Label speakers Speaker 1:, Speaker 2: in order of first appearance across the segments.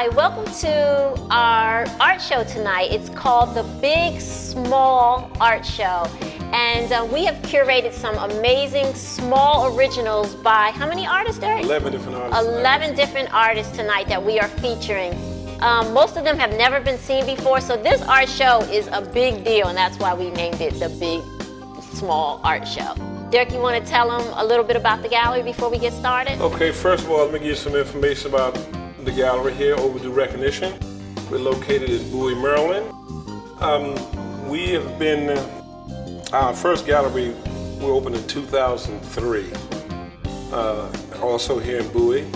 Speaker 1: Hi, welcome to our art show tonight. It's called the Big Small Art Show. And we have curated some amazing small originals by how many artists, Derek?
Speaker 2: 11 different artists.
Speaker 1: 11 different artists tonight that we are featuring. Most of them have never been seen before, so this art show is a big deal, and that's why we named it the Big Small Art Show. Derek, you want to tell them a little bit about the gallery before we get started?
Speaker 2: Okay, first of all, let me give you some information about the gallery here, Overdue Recognition. We're located in Bowie, Maryland. We have been, our first gallery, we opened in 2003, also here in Bowie.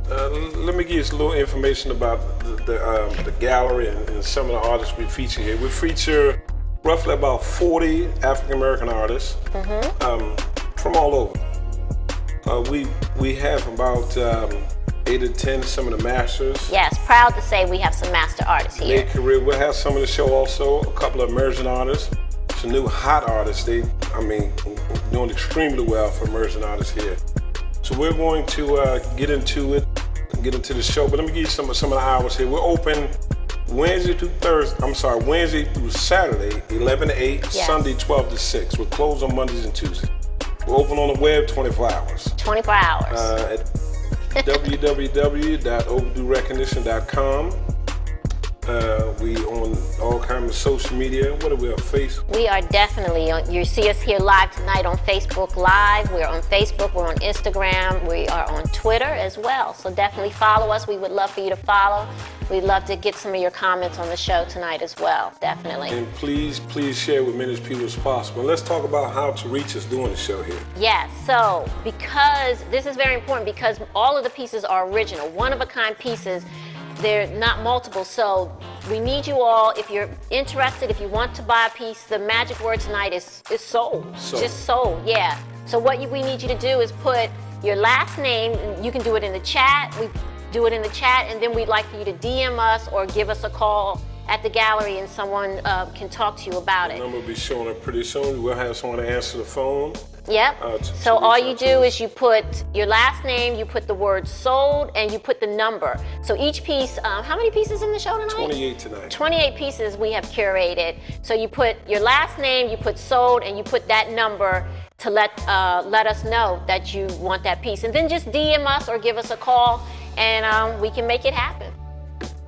Speaker 2: Let me give you a little information about the gallery and some of the artists we feature here. We feature roughly about 40 African-American artists from all over. We have about 8 or 10, some of the masters.
Speaker 1: Yes, proud to say we have some master artists here.
Speaker 2: Their career. We'll have some of the show also, a couple of emerging artists, some new hot artists. Doing extremely well for emerging artists here. So we're going to get into the show, but let me give you some of the hours here. We're open Wednesday through Saturday, 11 to 8,
Speaker 1: Yes.
Speaker 2: Sunday, 12 to 6. We're closed on Mondays and Tuesdays. We're open on the web 24 hours.
Speaker 1: 24 hours.
Speaker 2: At www.overduerecognition.com. We on all kinds of social media. What are we on Facebook?
Speaker 1: We are definitely on, you see us here live tonight on Facebook Live. We're on Facebook, we're on Instagram, we are on Twitter as well. So definitely follow us. We would love for you to follow. We'd love to get some of your comments on the show tonight as well, definitely.
Speaker 2: And please share with many people as possible. Let's talk about how to reach us doing the show here.
Speaker 1: Yes, so because this is very important because all of the pieces are original, one-of-a-kind pieces. They're not multiple, so we need you all, if you're interested, if you want to buy a piece, the magic word tonight is sold. Just sold, yeah. So what we need you to do is put your last name, you can do it in the chat, we do it in the chat, and then we'd like for you to DM us or give us a call at the gallery and someone can talk to you about it.
Speaker 2: The number will be showing up pretty soon. We'll have someone to answer the phone.
Speaker 1: Yep. So all you do is you put your last name, you put the word sold, and you put the number. So each piece, how many pieces in the show tonight?
Speaker 2: 28 tonight.
Speaker 1: 28 pieces we have curated. So you put your last name, you put sold, and you put that number to let us know that you want that piece. And then just DM us or give us a call, and we can make it happen.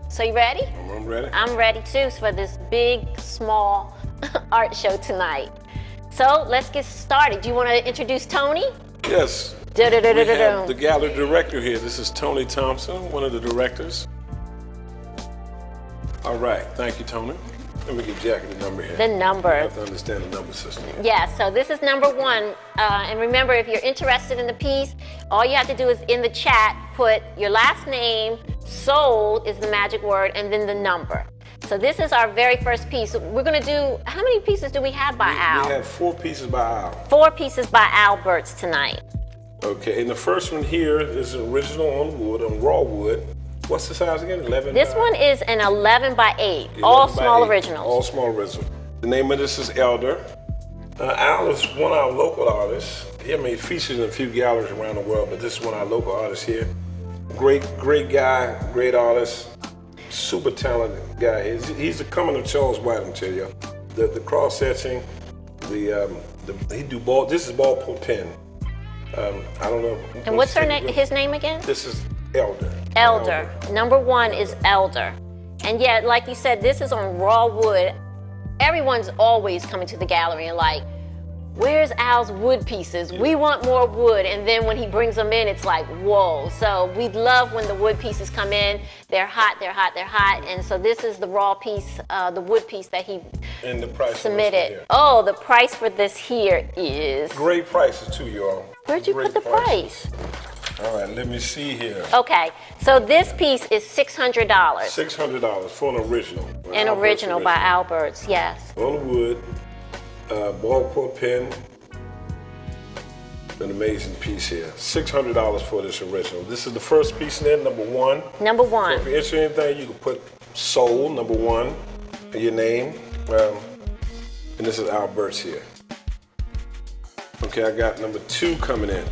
Speaker 1: So you ready?
Speaker 2: I'm ready.
Speaker 1: I'm ready too for this big, small art show tonight. So let's get started. Do you want to introduce Tony?
Speaker 2: Yes. We have the gallery director here. This is Tony Thompson, one of the directors. All right. Thank you, Tony. Let me give Jackie the number here.
Speaker 1: The number.
Speaker 2: You have to understand the number system.
Speaker 1: Yeah, so this is number 1. And remember, if you're interested in the piece, all you have to do is in the chat, put your last name, sold is the magic word, and then the number. So this is our very first piece. We're going to do, how many pieces do we have by Al?
Speaker 2: We have 4 pieces by Al.
Speaker 1: 4 pieces by Al Burtz tonight.
Speaker 2: Okay, and the first one here is an original on wood, on raw wood. What's the size again? 11
Speaker 1: This
Speaker 2: by...
Speaker 1: one is an 11 by 8, all small originals.
Speaker 2: All small original. The name of this is Elder. Al is one of our local artists. He features in a few galleries around the world, but this is one of our local artists here. Great guy, great artist, super talented guy. He's the coming of Charles White, I'm telling you. The cross etching, he do ball. This is ballpoint pen. I don't know.
Speaker 1: And what's his name again?
Speaker 2: This is Elder.
Speaker 1: Elder. Number 1 is Elder. And yeah, like you said, this is on raw wood. Everyone's always coming to the gallery and like, where's Al's wood pieces? We want more wood. And then when he brings them in, it's like, whoa. So we love when the wood pieces come in. They're hot, they're hot, they're hot. And so this is the raw piece, the wood piece that he
Speaker 2: and the price
Speaker 1: submitted. Oh, the price for this here is...
Speaker 2: Great prices too, y'all.
Speaker 1: Where'd you put the price?
Speaker 2: All right, let me see here.
Speaker 1: Okay, so this piece is $600.
Speaker 2: $600 for an original.
Speaker 1: An original by Al Burtz, yes.
Speaker 2: On wood, ballpoint pen. An amazing piece here. $600 for this original. This is the first piece in there, number 1.
Speaker 1: Number 1.
Speaker 2: So if you're interested in anything, you can put sold, number 1, and your name. And this is Al Burtz here. Okay, I got number 2 coming in.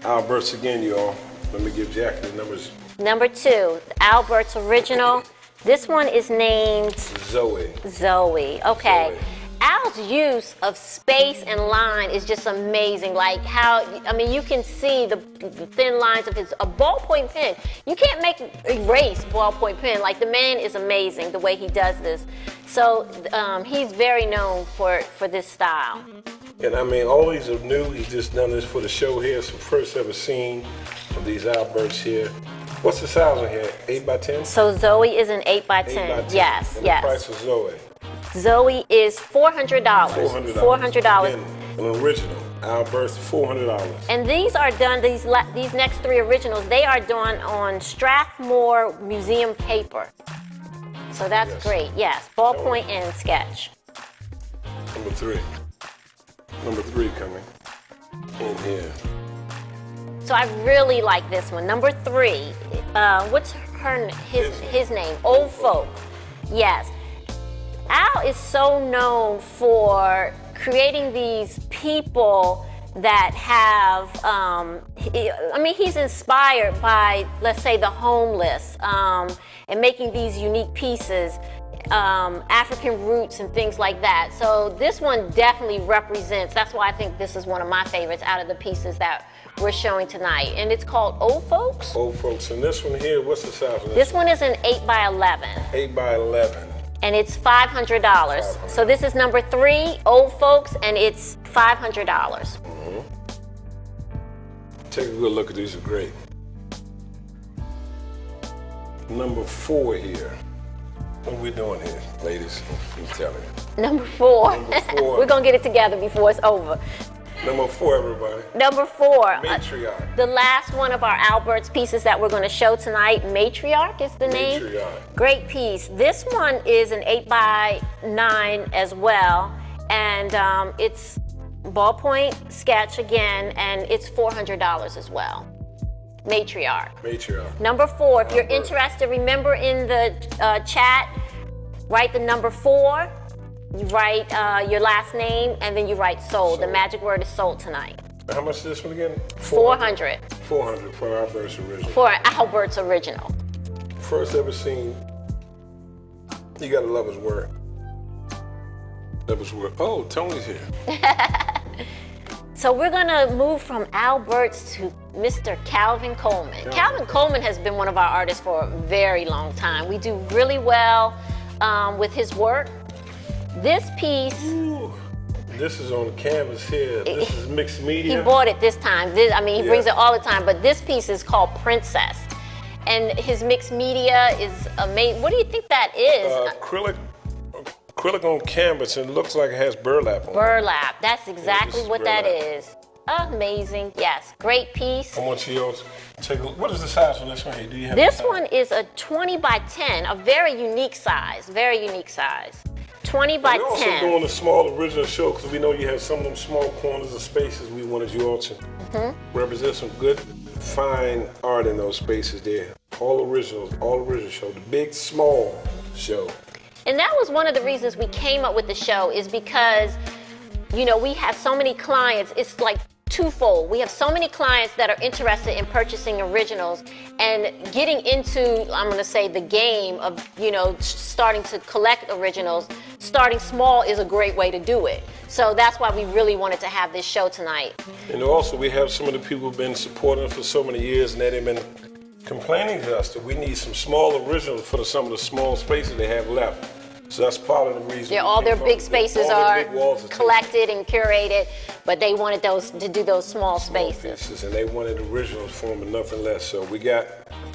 Speaker 2: Al Burtz again, y'all. Let me give Jackie the numbers
Speaker 1: Number 2, Albert's Original. This one is named
Speaker 2: Zoe.
Speaker 1: Zoe. Okay.
Speaker 2: Zoe.
Speaker 1: Al's use of space and line is just amazing. Like how, I mean, you can see the thin lines of a ballpoint pen. You can't erase ballpoint pen. Like the man is amazing the way he does this. So he's very known for this style.
Speaker 2: And I mean, all these are new. He's just done this for the show here. It's the first ever seen of these Alberts here. What's the size on here? 8 by 10?
Speaker 1: So Zoe is an 8 by 10.
Speaker 2: 8 by 10.
Speaker 1: Yes,
Speaker 2: and
Speaker 1: yes.
Speaker 2: The price of Zoe.
Speaker 1: Zoe is $400. $400.
Speaker 2: Again, an original. Albert's $400.
Speaker 1: And these are done, these next 3 originals, they are done on Strathmore Museum paper. So that's great, yes. Ballpoint and sketch.
Speaker 2: Number 3. Number 3 coming in here.
Speaker 1: So I really like this one. Number 3, what's his name? Old Folk. Yes. Al is so known for creating these people that have, I mean, he's inspired by, let's say, the homeless, and making these unique pieces, African roots and things like that. So this one definitely represents, that's why I think this is one of my favorites out of the pieces that we're showing tonight. And it's called Old Folks.
Speaker 2: Old Folks. And this one here, what's the size of
Speaker 1: This one is an 8 by 11.
Speaker 2: 8 by 11.
Speaker 1: And it's $500. So this is number 3, Old Folks, and it's $500.
Speaker 2: Take a good look at these. Are great. Number 4 here. What are we doing here, ladies? I'm telling you.
Speaker 1: Number 4.
Speaker 2: Number 4.
Speaker 1: We're gonna get it together before it's over.
Speaker 2: Number 4, everybody.
Speaker 1: Number 4.
Speaker 2: Matriarch.
Speaker 1: The last one of our Albert's pieces that we're gonna show tonight. Matriarch is the name.
Speaker 2: Matriarch.
Speaker 1: Great piece. This one is an 8 by 9 as well, and it's ballpoint sketch again, and it's $400 as well. Matriarch.
Speaker 2: Matriarch.
Speaker 1: Number 4, if you're
Speaker 2: Albert.
Speaker 1: interested, remember in the chat, write the number 4, you write your last name, and then you write sold. The magic word is sold tonight.
Speaker 2: How much is this one again?
Speaker 1: 400
Speaker 2: 400 for Albert's Original.
Speaker 1: for Albert's Original.
Speaker 2: First ever seen. You gotta love his work. Love his work. Oh, Tony's here.
Speaker 1: So we're gonna move from Albert's to Mr. Calvin Coleman. Calvin Coleman has been one of our artists for a very long time. We do really well with his work. This piece,
Speaker 2: Ooh, this is on canvas here. This is mixed media.
Speaker 1: he bought it this time. He brings it all the time, but this piece is called Princess. And his mixed media is amazing. What do you think that is?
Speaker 2: Acrylic on canvas, and it looks like it has burlap on it.
Speaker 1: Burlap. That's exactly
Speaker 2: this is
Speaker 1: what that
Speaker 2: burlap.
Speaker 1: is. Amazing. Yes. Great piece.
Speaker 2: I want you all to take a look. What is the size on this one here? Do you have
Speaker 1: This
Speaker 2: the size?
Speaker 1: one is a 20 by 10, a very unique size. Very unique size. 20 by
Speaker 2: We're also
Speaker 1: 10.
Speaker 2: doing a small original show because we know you have some of them small corners of spaces. We wanted you all to represent some good, fine art in those spaces there. All originals, all original show. The big, small show.
Speaker 1: And that was one of the reasons we came up with the show, is because, you know, we have so many clients. It's like twofold. We have so many clients that are interested in purchasing originals and getting into, I'm going to say, the game of, you know, starting to collect originals. Starting small is a great way to do it. So that's why we really wanted to have this show tonight.
Speaker 2: And also, we have some of the people who've been supporting us for so many years, and they've been complaining to us that we need some small originals for some of the small spaces they have left. So that's part of the reason.
Speaker 1: Yeah, all their big spaces are
Speaker 2: collected.
Speaker 1: collected and curated, but they wanted those to do those small spaces.
Speaker 2: And they wanted originals for them and nothing less. So we got,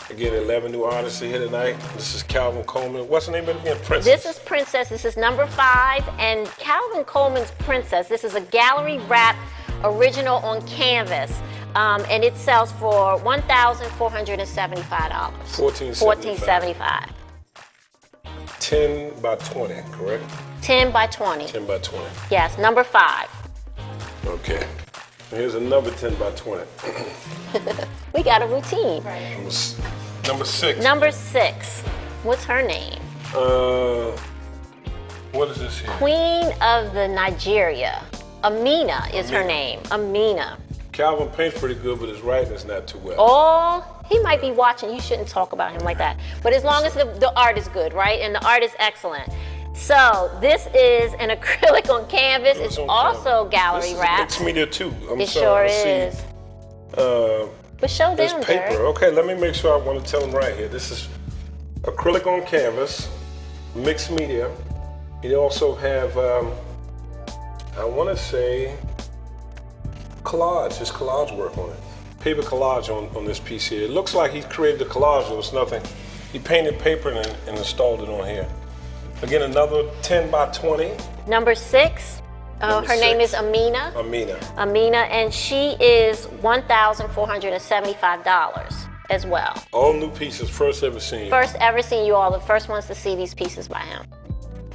Speaker 2: again, 11 new artists here tonight. This is Calvin Coleman. What's the name of it again? Princess.
Speaker 1: This is Princess. This is number 5, and Calvin Coleman's Princess. This is a gallery wrap original on canvas, and it sells for $1,475. $1,475.
Speaker 2: 10 by 20, correct?
Speaker 1: 10 by 20.
Speaker 2: 10 by 20.
Speaker 1: Yes, number 5.
Speaker 2: Okay. Here's another 10 by 20.
Speaker 1: We got a routine.
Speaker 2: Number 6.
Speaker 1: Number 6. What's her name?
Speaker 2: What is this here?
Speaker 1: Queen of the Nigeria. Amina is her name. Amina.
Speaker 2: Calvin paints pretty good, but his writing is not too well.
Speaker 1: All He might be watching. You shouldn't talk about him like that. But as long as the art is good, right? And the art is excellent. So this is an acrylic on canvas. It's also gallery wrapped.
Speaker 2: Mixed media too.
Speaker 1: It sure is. But show
Speaker 2: This
Speaker 1: them,
Speaker 2: paper.
Speaker 1: Derek.
Speaker 2: Okay, let me make sure I want to tell them right here. This is acrylic on canvas, mixed media. You also have, I want to say, collage. There's collage work on it. Paper collage on this piece here. It looks like he created the collage. There was nothing. He painted paper and installed it on here. Again, another 10 by 20.
Speaker 1: Number 6.
Speaker 2: Number
Speaker 1: Her name
Speaker 2: 6.
Speaker 1: is Amina.
Speaker 2: Amina,
Speaker 1: and she is $1,475 as well.
Speaker 2: all new pieces, first ever seen.
Speaker 1: First ever seen you all, the first ones to see these pieces by him.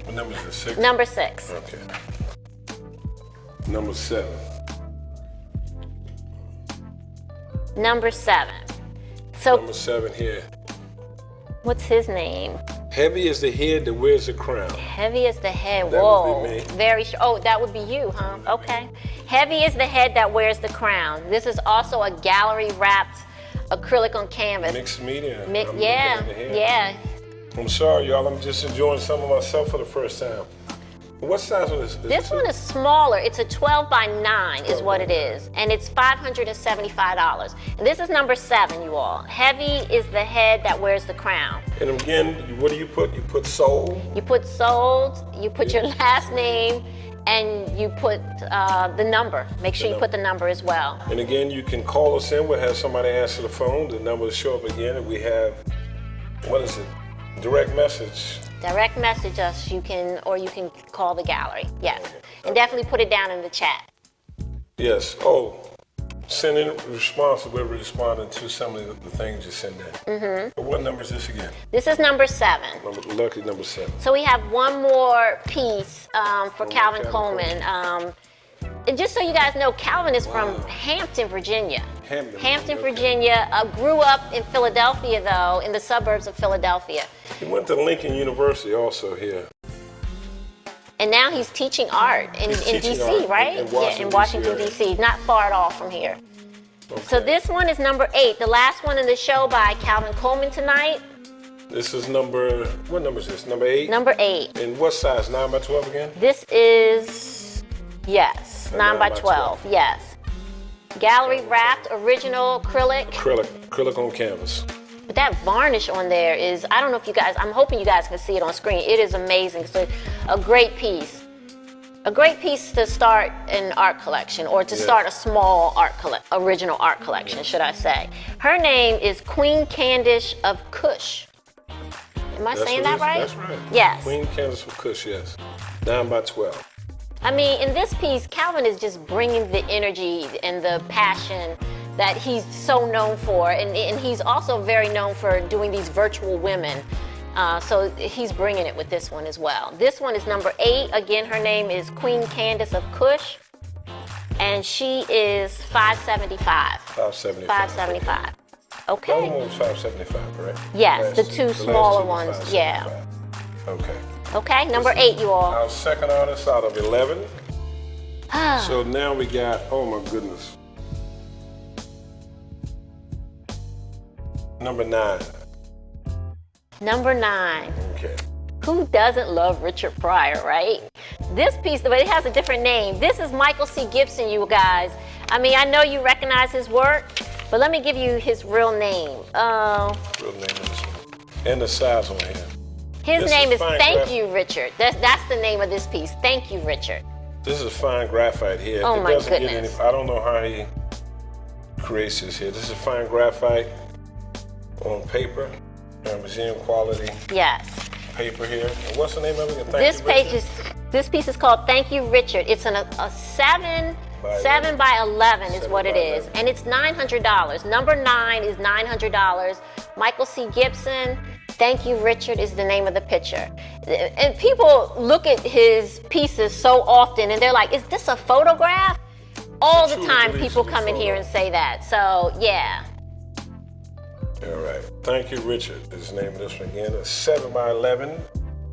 Speaker 2: What number is it? 6?
Speaker 1: Number 6.
Speaker 2: Okay. Number 7.
Speaker 1: Number 7. So
Speaker 2: Number 7 here.
Speaker 1: what's his name?
Speaker 2: Heavy is the head that wears the crown.
Speaker 1: Heavy as the head.
Speaker 2: That
Speaker 1: Whoa.
Speaker 2: would be me.
Speaker 1: Very oh, that would be you, huh? Okay. Heavy is the head that wears the crown. This is also a gallery wrapped acrylic on canvas.
Speaker 2: Mixed media. I'm looking
Speaker 1: Yeah,
Speaker 2: at the head.
Speaker 1: yeah.
Speaker 2: I'm sorry, y'all. I'm just enjoying some of myself for the first time. What size one is this?
Speaker 1: This one is smaller. It's a 12 by 9 is what it is. And it's $575. And this is number 7, you all. Heavy is the head that wears the crown.
Speaker 2: And again, what do you put? You put soul.
Speaker 1: You put sold, you put your last name, and you put the number. Make sure you put the number as well.
Speaker 2: And again, you can call us in. We'll have somebody answer the phone. The number will show up again. And we have, what is it? Direct message.
Speaker 1: Direct message us, you can call the gallery. Yes. And definitely put it down in the chat.
Speaker 2: Yes. Oh, send in response. We're responding to some of the things you send in. Mm-hmm. What number is this again?
Speaker 1: This is number 7.
Speaker 2: Lucky number 7.
Speaker 1: So we have one more piece for Calvin
Speaker 2: Calvin
Speaker 1: Coleman. And just so you guys know, Calvin is from Hampton, Virginia.
Speaker 2: Hampton,
Speaker 1: Virginia. Grew up in Philadelphia, though, in the suburbs of Philadelphia.
Speaker 2: He went to Lincoln University also here.
Speaker 1: And now he's teaching art in
Speaker 2: teaching
Speaker 1: D.C.,
Speaker 2: art
Speaker 1: right?
Speaker 2: in
Speaker 1: In
Speaker 2: Washington,
Speaker 1: Washington, D.C., not far at all from here.
Speaker 2: Okay.
Speaker 1: So this one is number 8, the last one in the show by Calvin Coleman tonight.
Speaker 2: This is number, what number is this? Number 8?
Speaker 1: Number 8.
Speaker 2: And what size? 9 by 12 again?
Speaker 1: This is, yes, 9 by 12, yes. Gallery wrapped, original acrylic.
Speaker 2: Acrylic on canvas.
Speaker 1: But that varnish on there is, I don't know if you guys, I'm hoping you guys can see it on screen. It is amazing. It's a great piece. A great piece to start an art collection, or to start a small original art collection, should I say. Her name is Queen Candice of Kush. Am I saying that right?
Speaker 2: That's right.
Speaker 1: Yes.
Speaker 2: Queen Candice of Kush, yes. 9 by 12.
Speaker 1: I mean, in this piece, Calvin is just bringing the energy and the passion that he's so known for. And he's also very known for doing these virtual women. So he's bringing it with this one as well. This one is number 8. Again, her name is Queen Candice of Kush. And she is $575. $575. Okay.
Speaker 2: The other one was $575, correct?
Speaker 1: Yes, the two smaller
Speaker 2: two
Speaker 1: ones,
Speaker 2: was
Speaker 1: yeah.
Speaker 2: $575. Okay.
Speaker 1: Okay, number 8, you all.
Speaker 2: Our second artist out of 11. So now we got, oh my goodness. Number 9.
Speaker 1: Number 9.
Speaker 2: Okay.
Speaker 1: Who doesn't love Richard Pryor, right? This piece, but it has a different name. This is Michael C. Gibson, you guys. I mean, I know you recognize his work, but let me give you his real name.
Speaker 2: Real name of this one. And the size on here.
Speaker 1: His
Speaker 2: This
Speaker 1: name
Speaker 2: is
Speaker 1: is
Speaker 2: fine
Speaker 1: Thank
Speaker 2: graph-
Speaker 1: You, Richard. That's the name of this piece. Thank You, Richard.
Speaker 2: This is fine graphite here.
Speaker 1: Oh,
Speaker 2: It
Speaker 1: my
Speaker 2: doesn't get
Speaker 1: goodness.
Speaker 2: I don't know how he creates this here. This is fine graphite on paper. Museum quality
Speaker 1: Yes.
Speaker 2: paper here. And what's the name of it? Thank
Speaker 1: This
Speaker 2: You,
Speaker 1: page
Speaker 2: Richard?
Speaker 1: this piece is called Thank You, Richard. It's a 7 by 11 is
Speaker 2: 7
Speaker 1: what it
Speaker 2: by
Speaker 1: is.
Speaker 2: 11.
Speaker 1: And it's $900. Number 9 is $900. Michael C. Gibson, Thank You, Richard is the name of the picture. And people look at his pieces so often and they're like, is this a photograph? All the
Speaker 2: Truly
Speaker 1: time
Speaker 2: believes
Speaker 1: people
Speaker 2: it's a
Speaker 1: come in here
Speaker 2: photo.
Speaker 1: and say that. So, yeah.
Speaker 2: All right. Thank You, Richard is the name of this one again. It's 7 by 11.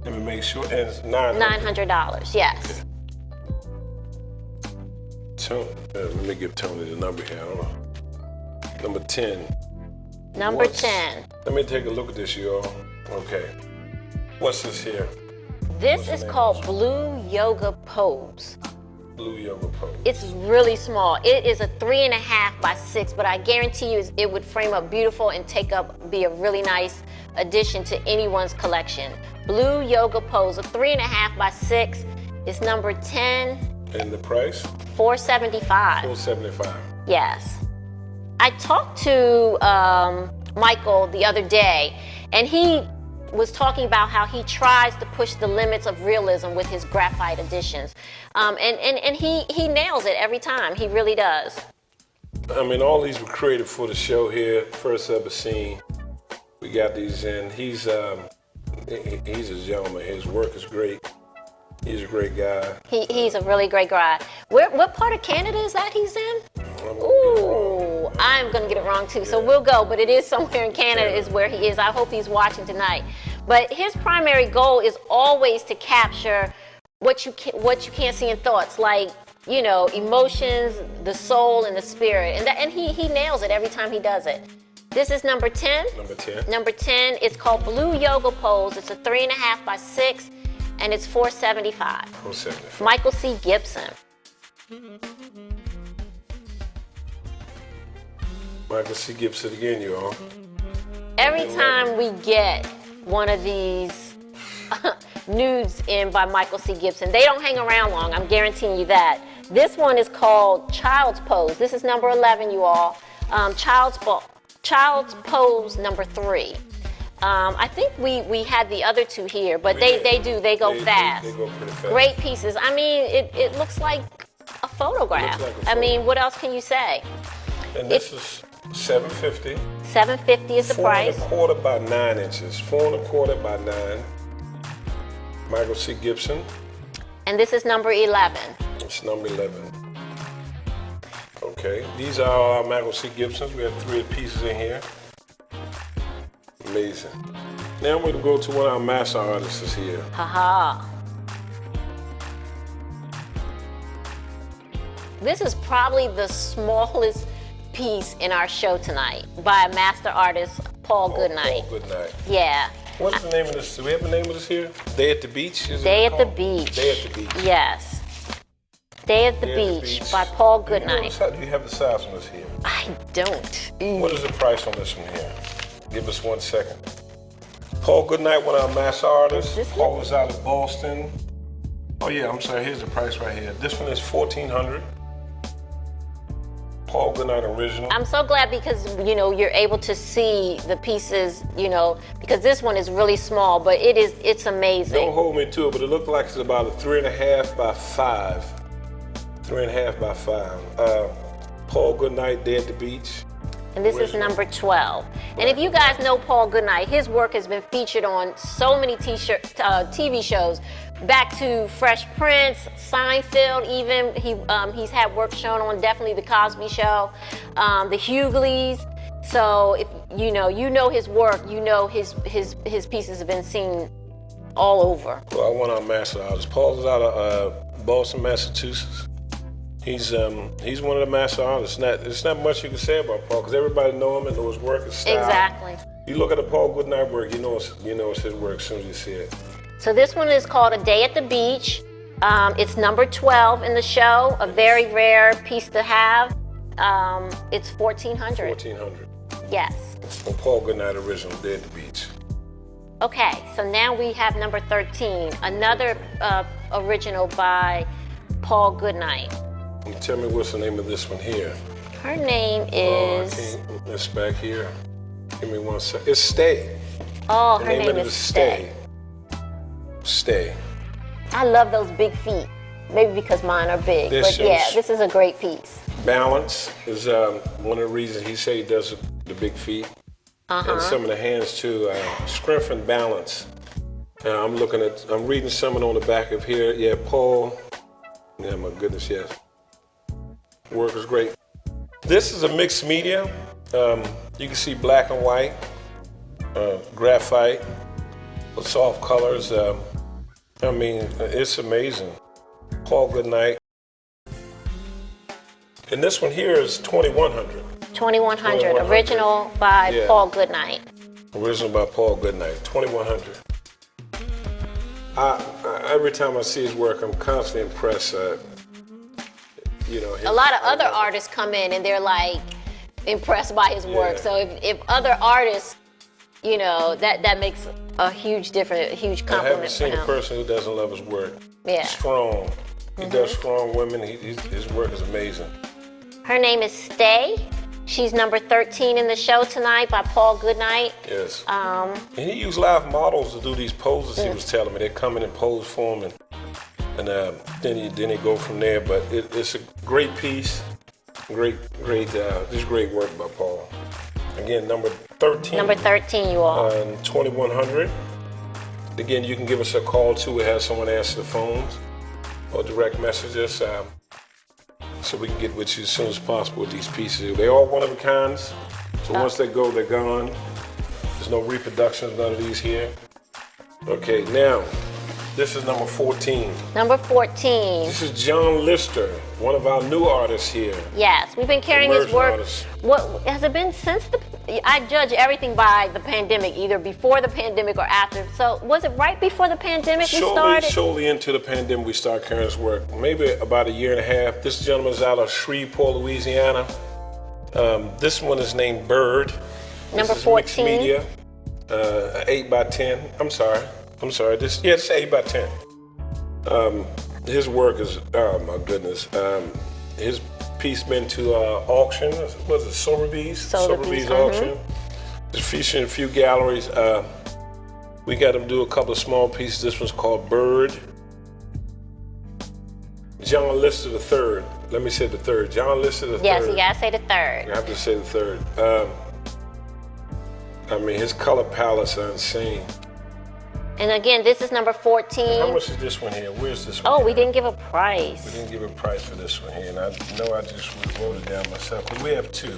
Speaker 2: Let me make sure. And it's $900.
Speaker 1: $900, yes.
Speaker 2: Let me give Tony the number here. I don't know. Number 10.
Speaker 1: Number 10.
Speaker 2: Let me take a look at this, y'all. Okay. What's this here?
Speaker 1: This is called Blue Yoga Pose.
Speaker 2: Blue Yoga Pose.
Speaker 1: It's really small. It is a 3.5 by 6, but I guarantee you it would frame up beautiful and be a really nice addition to anyone's collection. Blue Yoga Pose, a 3.5 by 6 is number 10.
Speaker 2: And the price?
Speaker 1: $475.
Speaker 2: $475.
Speaker 1: Yes. I talked to Michael the other day, and he was talking about how he tries to push the limits of realism with his graphite editions. And he nails it every time. He really does.
Speaker 2: I mean, all these were created for the show here. First ever seen. We got these in. He's a gentleman. His work is great. He's a great guy.
Speaker 1: He's a really great guy. What part of Canada is that he's in? Ooh, I'm gonna get it wrong too. So we'll go, but it is somewhere in Canada is where he is. I hope he's watching tonight. But his primary goal is always to capture what you can't see in thoughts, like, you know, emotions, the soul, and the spirit, and he nails it every time he does it. This is number 10.
Speaker 2: Number 10.
Speaker 1: Number 10. It's called Blue Yoga Pose. It's a 3.5 by 6, and it's $475.
Speaker 2: $475.
Speaker 1: Michael C. Gibson.
Speaker 2: Michael C. Gibson again, y'all.
Speaker 1: Every time we get one of these nudes in by Michael C. Gibson, they don't hang around long, I'm guaranteeing you that. This one is called Child's Pose. This is number 11, you all. Child's Pose number 3. I think we had the other two here, but they go fast.
Speaker 2: They go pretty fast.
Speaker 1: Great pieces. I mean, it looks like a photograph. I mean, what else can you say?
Speaker 2: And this is $750.
Speaker 1: $750 is the price.
Speaker 2: 4.25 by 9 inches. 4.25 by 9. Michael C. Gibson.
Speaker 1: And this is number 11.
Speaker 2: It's number 11. Okay, these are our Michael C. Gibsons. We have 3 pieces in here. Amazing. Now we're gonna go to one of our master artists here.
Speaker 1: Haha. This is probably the smallest piece in our show tonight by a master artist, Paul Goodnight.
Speaker 2: Paul Goodnight.
Speaker 1: Yeah.
Speaker 2: What's the name of this? Do we have a name of this here? Day at the Beach?
Speaker 1: Day at the Beach.
Speaker 2: Day at the Beach.
Speaker 1: Yes. Day at the Beach by Paul Goodnight.
Speaker 2: Do you have the size on this here?
Speaker 1: I don't.
Speaker 2: What is the price on this one here? Give us 1 second. Paul Goodnight, one of our master artists. Paul was out of Boston. Oh yeah, I'm sorry, here's the price right here. This one is $1,400. Paul Goodnight original.
Speaker 1: I'm so glad because, you know, you're able to see the pieces, you know, because this one is really small, but it's amazing.
Speaker 2: Don't hold me to it, but it looked like it's about a 3.5 by 5. 3.5 by 5. Paul Goodnight, Day at the Beach.
Speaker 1: And this is number 12. And if you guys know Paul Goodnight, his work has been featured on so many TV shows, back to Fresh Prince, Seinfeld even. He's had work shown on definitely The Cosby Show, The Hughleys. So if you know his work, you know his pieces have been seen all over.
Speaker 2: Well, I want our master artist. Paul is out of Boston, Massachusetts. He's one of the master artists. There's not much you can say about Paul because everybody know him and know his work, his style.
Speaker 1: Exactly.
Speaker 2: You look at the Paul Goodnight work, you know it's his work as soon as you see it.
Speaker 1: So this one is called A Day at the Beach. It's number 12 in the show. A very rare piece to have. It's $1,400.
Speaker 2: $1,400.
Speaker 1: Yes.
Speaker 2: From Paul Goodnight original, Day at the Beach.
Speaker 1: Okay, so now we have number 13, another original by Paul Goodnight.
Speaker 2: And tell me what's the name of this one here.
Speaker 1: Her name is...
Speaker 2: It's back here. Give me 1 second. It's Stay.
Speaker 1: Oh,
Speaker 2: The
Speaker 1: her name is Stay.
Speaker 2: Stay.
Speaker 1: I love those big feet. Maybe because mine are big, but yeah, this is a great piece.
Speaker 2: Balance is one of the reasons he say he does the big feet. And some of the hands too. Strength and balance. I'm reading something on the back of here. Yeah, Paul. Yeah, my goodness, yes. Work is great. This is a mixed media. You can see black and white, graphite, with soft colors. I mean, it's amazing. Paul Goodnight. And this one here is $2,100.
Speaker 1: 2100, original by
Speaker 2: Yeah.
Speaker 1: Paul Goodnight.
Speaker 2: Original by Paul Goodnight, 2100. Every time I see his work, I'm constantly impressed.
Speaker 1: A lot of other artists come in and they're like impressed by his work.
Speaker 2: Yeah.
Speaker 1: So if other artists, that makes a huge difference, a huge
Speaker 2: I
Speaker 1: compliment
Speaker 2: haven't
Speaker 1: for
Speaker 2: seen a
Speaker 1: him.
Speaker 2: person who doesn't love his work.
Speaker 1: Yeah.
Speaker 2: Strong. He does strong women. His work is amazing.
Speaker 1: Her name is Stay. She's number 13 in the show tonight by Paul Goodnight.
Speaker 2: Yes. And he used live models to do these poses. He was telling me they come in and pose for him, and then they go from there. But it's a great piece, just great work by Paul. Again, number 13.
Speaker 1: Number 13, you all.
Speaker 2: 2100. Again, you can give us a call too. We have someone answer the phones or direct message us. So we can get with you as soon as possible with these pieces. They're all one of a kinds. So once they go, they're gone. There's no reproduction of none of these here. Okay, now, this is number 14.
Speaker 1: Number 14.
Speaker 2: This is John Lister, one of our new artists here.
Speaker 1: Yes, we've been carrying his
Speaker 2: Emerging
Speaker 1: work.
Speaker 2: artist.
Speaker 1: What has it been since I judge everything by the pandemic, either before the pandemic or after. So was it right before the pandemic we started?
Speaker 2: Shortly into the pandemic, we started carrying his work. Maybe about a year and a half. This gentleman's out of Shreveport, Louisiana. This one is named Bird.
Speaker 1: Number
Speaker 2: This is
Speaker 1: 14.
Speaker 2: Mixed media, 8 by 10. I'm sorry. This is 8 by 10. His work is, oh my goodness. His piece been to auction. Was it Sotheby's?
Speaker 1: Sotheby's,
Speaker 2: auction. It's featured in a few galleries. We got him do a couple of small pieces. This one's called Bird. John Lister III. Let me say the third. John Lister III.
Speaker 1: Yes, you gotta say the third.
Speaker 2: I have to say the third. His color palettes are insane.
Speaker 1: And again, this is number 14.
Speaker 2: How much is this one here? Where's this one?
Speaker 1: Oh,
Speaker 2: here?
Speaker 1: we didn't give a
Speaker 2: We
Speaker 1: price.
Speaker 2: didn't give a price for this one here, and I know I just wrote it down myself, because we have two.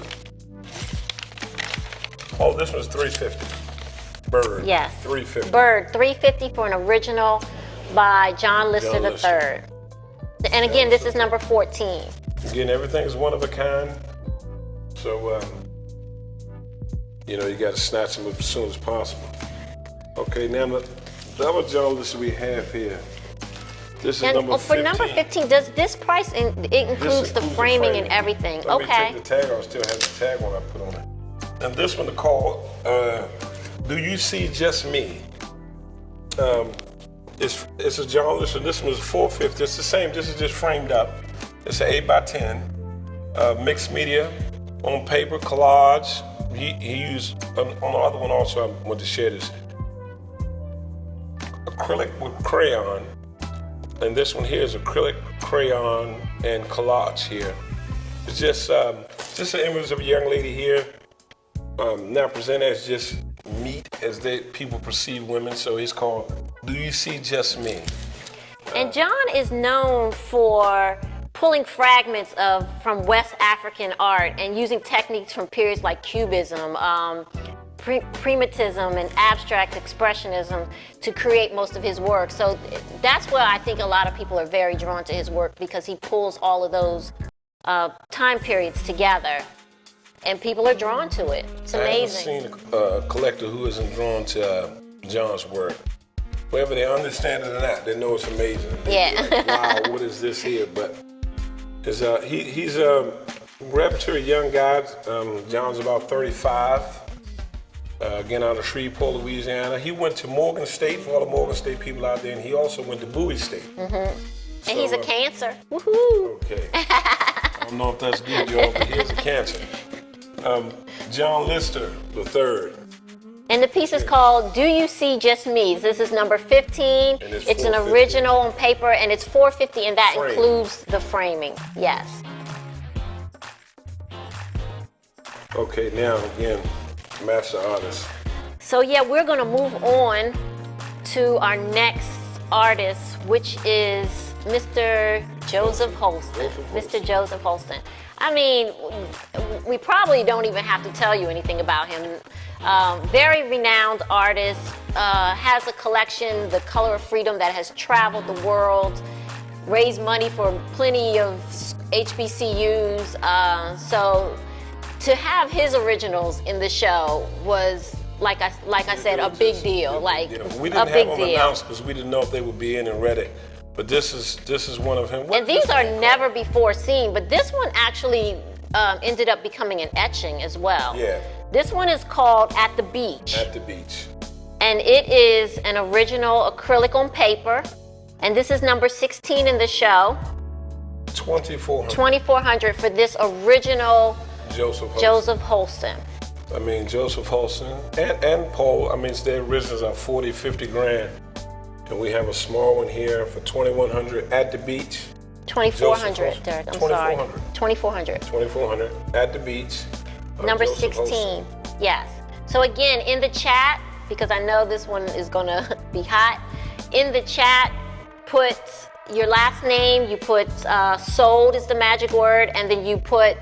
Speaker 2: Oh, this one's $350. Bird.
Speaker 1: Yes.
Speaker 2: $350.
Speaker 1: Bird, $350 for an original by John Lister
Speaker 2: John Lister.
Speaker 1: III. And again, this is number 14.
Speaker 2: Again, everything's one of a kind. So, you got to snatch them up as soon as possible. Okay, now the other John Lister we have here. This is
Speaker 1: And
Speaker 2: number 15.
Speaker 1: for number 15, does this price it includes the framing and everything?
Speaker 2: Let me
Speaker 1: Okay.
Speaker 2: take the tag. I still have the tag one I put on it. And this one is called "Do You See Just Me?" It's a John Lister. This one is $450. It's the same. This is just framed up. It's an 8 by 10 mixed media on paper collage. He used on the other one also. I want to share this. Acrylic with crayon, and this one here is acrylic, crayon, and collage here. It's just an image of a young lady here, now presented as just meat as people perceive women. So it's called "Do You See Just Me?"
Speaker 1: And John is known for pulling fragments from West African art and using techniques from periods like Cubism, Primitism, and abstract expressionism to create most of his work. So that's where I think a lot of people are very drawn to his work, because he pulls all of those time periods together, and people are drawn to it. It's amazing.
Speaker 2: I haven't seen a collector who isn't drawn to John's work. Whether they understand it or not, they know it's amazing.
Speaker 1: Yeah.
Speaker 2: Like, wow, what is this here? But he's a relatively young guy. John's about 35. Again, out of Shreveport, Louisiana. He went to Morgan State, for all the Morgan State people out there, and he also went to Bowie State.
Speaker 1: And he's a Cancer. Woohoo!
Speaker 2: Okay. I don't know if that's good, y'all, but here's a Cancer. John Lister III.
Speaker 1: And the piece is called "Do You See Just Me?" This is number 15.
Speaker 2: And it's
Speaker 1: It's an
Speaker 2: $450.
Speaker 1: original on paper, and it's $450, and that
Speaker 2: Frame.
Speaker 1: includes the framing. Yes.
Speaker 2: Okay, now again, master artist.
Speaker 1: So yeah, we're gonna move on to our next artist, which is Mr. Joseph Holston. Mr. Joseph Holston. I mean, we probably don't even have to tell you anything about him. Very renowned artist, has a collection, The Color of Freedom, that has traveled the world, raised money for plenty of HBCUs. So to have his originals in the show was, like I said, a big deal. Like
Speaker 2: we
Speaker 1: a
Speaker 2: didn't
Speaker 1: big
Speaker 2: have them
Speaker 1: deal.
Speaker 2: announced because we didn't know if they would be in and read it. But this is one of him.
Speaker 1: And these are never before seen, but this one actually ended up becoming an etching as well.
Speaker 2: Yeah.
Speaker 1: This one is called At the Beach.
Speaker 2: At the Beach.
Speaker 1: And it is an original acrylic on paper. And this is number 16 in the show.
Speaker 2: 2,400.
Speaker 1: 2,400 for this original
Speaker 2: Joseph
Speaker 1: Holston.
Speaker 2: I mean, Joseph Holston and Paul, I mean, their originals are 40, 50 grand. And we have a small one here for 2,100 at the beach.
Speaker 1: 2,400, Derek. I'm sorry.
Speaker 2: 2,400.
Speaker 1: 2,400.
Speaker 2: 2,400 at the beach.
Speaker 1: Number
Speaker 2: Joseph
Speaker 1: 16.
Speaker 2: Holston.
Speaker 1: Yes. So again, in the chat, because I know this one is gonna be hot, in the chat, put your last name, you put sold is the magic word, and then you put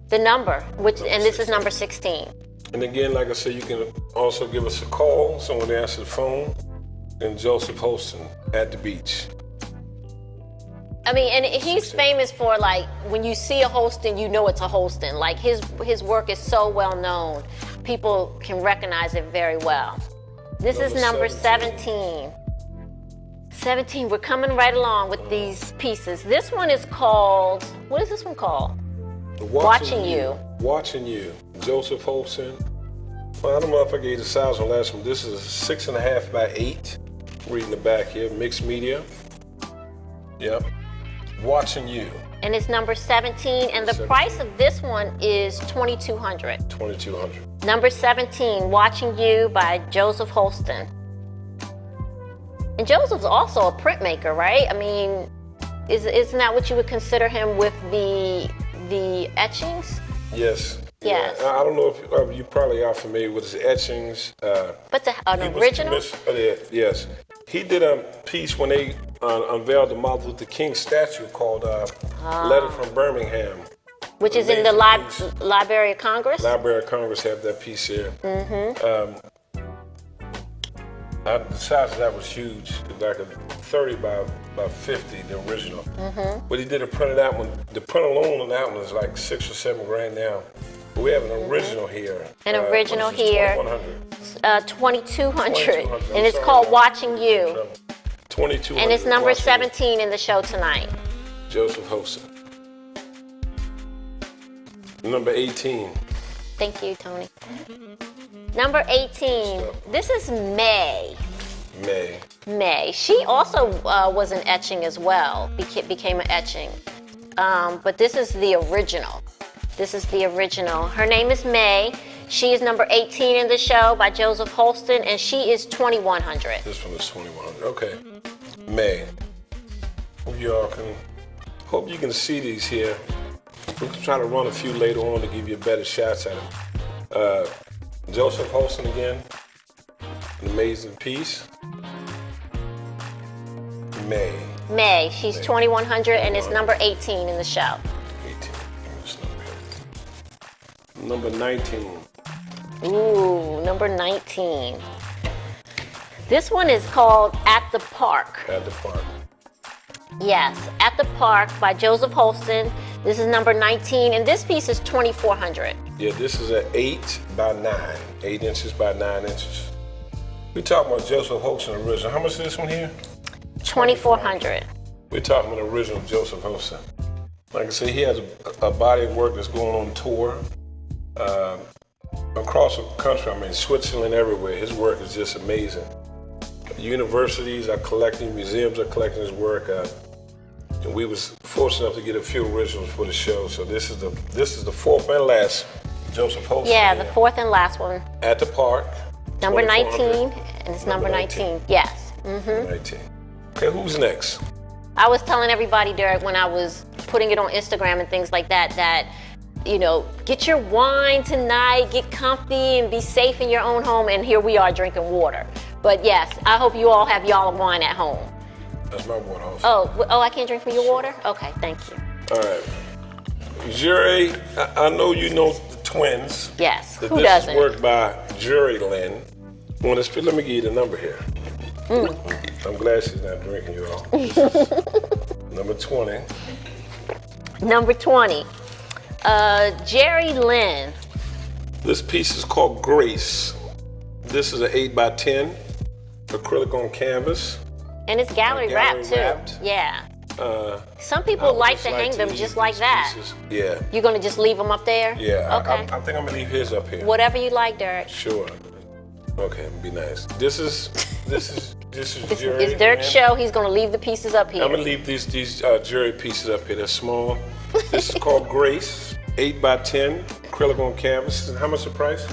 Speaker 1: the number, and this is number 16.
Speaker 2: And again, like I said, you can also give us a call. Someone answer the phone. And Joseph Holston at the beach.
Speaker 1: I mean, and he's famous for, like, when you see a Holston, you know it's a Holston. Like, his work is so well known. People can recognize it very well. This is number 17. 17, we're coming right along with these pieces. This one is called, what is this one called? Watching You.
Speaker 2: Watching You. Joseph Holston. Well, I don't know if I gave the size on the last one. This is 6.5 by 8. Reading the back here, mixed media. Yep. Watching You.
Speaker 1: And it's number 17, and the price of this one is $2,200.
Speaker 2: 2,200.
Speaker 1: Number 17, Watching You by Joseph Holston. And Joseph's also a printmaker, right? I mean, isn't that what you would consider him with the etchings?
Speaker 2: Yes.
Speaker 1: Yes.
Speaker 2: Yeah. I don't know if you probably are familiar with his etchings.
Speaker 1: But an original?
Speaker 2: Yes. He did a piece when they unveiled the Martin Luther King statue called Letter from Birmingham.
Speaker 1: Which is in the Library of Congress?
Speaker 2: Library of Congress have that piece here. The size of that was huge, like a 30 by 50, the original. But he did a print of that one. The print alone on that one is like 6 or 7 grand now. But we have an original here.
Speaker 1: An original here.
Speaker 2: 2,100.
Speaker 1: 2,200. And it's called Watching You.
Speaker 2: 2,200.
Speaker 1: And it's number 17 in the show tonight.
Speaker 2: Joseph Holston. Number 18.
Speaker 1: Thank you, Tony. Number 18. This is May. May. She also was an etching as well. Became an etching. But this is the original. Her name is May. She is number 18 in the show by Joseph Holston, and she is 2,100.
Speaker 2: This one is 2,100. Okay. May. Hope you can see these here. We'll try to run a few later on to give you better shots at them. Joseph Holston again. An amazing piece. May.
Speaker 1: She's 2,100 and it's number 18 in the show.
Speaker 2: 18. Number 19.
Speaker 1: Ooh, number 19. This one is called At the Park.
Speaker 2: At the Park.
Speaker 1: Yes, At the Park by Joseph Holston. This is number 19, and this piece is 2,400.
Speaker 2: Yeah, this is an 8 by 9. 8 inches by 9 inches. We're talking about Joseph Holston original. How much is this one here?
Speaker 1: 2,400.
Speaker 2: We're talking about original Joseph Holston. Like I said, he has a body of work that's going on tour across the country. I mean, Switzerland, everywhere. His work is just amazing. Universities are collecting, museums are collecting his work. And we was fortunate enough to get a few originals for the show. So this is the fourth and last Joseph Holston.
Speaker 1: Yeah, the fourth and last one.
Speaker 2: At the Park.
Speaker 1: Number 19, and it's number 19. Yes.
Speaker 2: Mm-hmm. 19. Okay, who's next?
Speaker 1: I was telling everybody, Derek, when I was putting it on Instagram and things like that, you know, get your wine tonight, get comfy and be safe in your own home, and here we are drinking water. But yes, I hope you all have y'all wine at home.
Speaker 2: That's my water also.
Speaker 1: Oh, I can't drink from your water? Okay, thank you.
Speaker 2: All right. Jury, I know you know the twins.
Speaker 1: Yes, who
Speaker 2: this
Speaker 1: doesn't?
Speaker 2: This is work by Jury Lynn. Let me give you the number here. I'm glad she's not drinking, you all. Number 20.
Speaker 1: Number 20. Jerry Lynn.
Speaker 2: This piece is called Grace. This is an 8x10 acrylic on canvas.
Speaker 1: And it's gallery wrapped too.
Speaker 2: wrapped.
Speaker 1: Yeah. Some
Speaker 2: I
Speaker 1: people
Speaker 2: would
Speaker 1: like
Speaker 2: just
Speaker 1: to hang
Speaker 2: to
Speaker 1: them
Speaker 2: leave
Speaker 1: just like
Speaker 2: these
Speaker 1: that.
Speaker 2: pieces. Yeah.
Speaker 1: You're gonna just leave them up there?
Speaker 2: Yeah.
Speaker 1: Okay.
Speaker 2: I think I'm gonna leave his up here.
Speaker 1: Whatever you like, Derek.
Speaker 2: Sure. Okay, it'll be nice. This is Jerry.
Speaker 1: It's Derek's show. He's gonna leave the pieces up here.
Speaker 2: I'm gonna leave these Jerry pieces up here. They're small. This is called Grace, 8x10 acrylic on canvas. How much the price?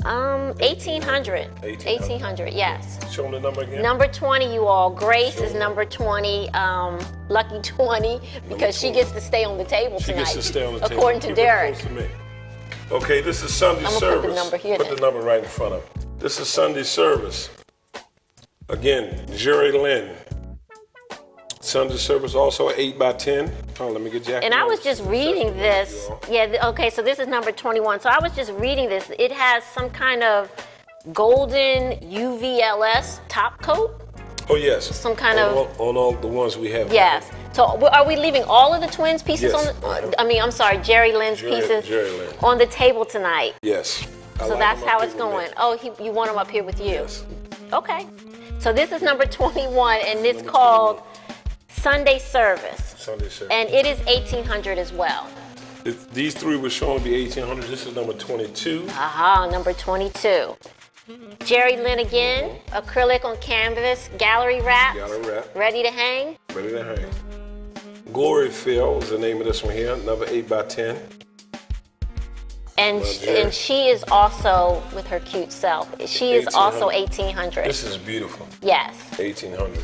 Speaker 1: 1800. 1800. Yes.
Speaker 2: Show them the number again.
Speaker 1: Number 20, you all. Grace is number 20. Lucky 20 because she
Speaker 2: 20.
Speaker 1: gets to stay on the table
Speaker 2: She
Speaker 1: tonight.
Speaker 2: gets to stay on the table.
Speaker 1: According to
Speaker 2: Keep it
Speaker 1: Derek.
Speaker 2: close to me. Okay, this is Sunday
Speaker 1: I'm gonna
Speaker 2: service.
Speaker 1: put the number here
Speaker 2: Put
Speaker 1: then.
Speaker 2: the number right in front of it. This is Sunday service. Again, Jerry Lynn. Sunday service also 8x10. Oh, let me get Jackie.
Speaker 1: And I was just reading this. Yeah, okay, so this is number 21. So I was just reading this. It has some kind of golden UVLS top coat.
Speaker 2: Oh yes.
Speaker 1: Some kind
Speaker 2: on
Speaker 1: of-
Speaker 2: all, on all the ones we have.
Speaker 1: Yes. So are we leaving all of the twins pieces
Speaker 2: Yes.
Speaker 1: on the, I'm sorry, Jerry Lynn's pieces
Speaker 2: Jerry Lynn.
Speaker 1: on the table tonight?
Speaker 2: Yes. I
Speaker 1: So
Speaker 2: like
Speaker 1: that's
Speaker 2: them
Speaker 1: how
Speaker 2: up
Speaker 1: it's
Speaker 2: here with
Speaker 1: going.
Speaker 2: me.
Speaker 1: Oh, you want them up here with you?
Speaker 2: Yes.
Speaker 1: Okay. So this is number 21, and it's called Sunday Service.
Speaker 2: Sunday service.
Speaker 1: And it is 1800 as well.
Speaker 2: These three were shown to be 1800. This is number 22.
Speaker 1: Aha, number 22. Jerry Lynn again, acrylic on canvas, gallery wrapped,
Speaker 2: Gallery wrap.
Speaker 1: ready to hang.
Speaker 2: Ready to hang. Glory Phil is the name of this one here. Another 8x10.
Speaker 1: And,
Speaker 2: Well, Jerry.
Speaker 1: and she is also with her cute self. She is also 1800.
Speaker 2: This is beautiful.
Speaker 1: Yes.
Speaker 2: 1800.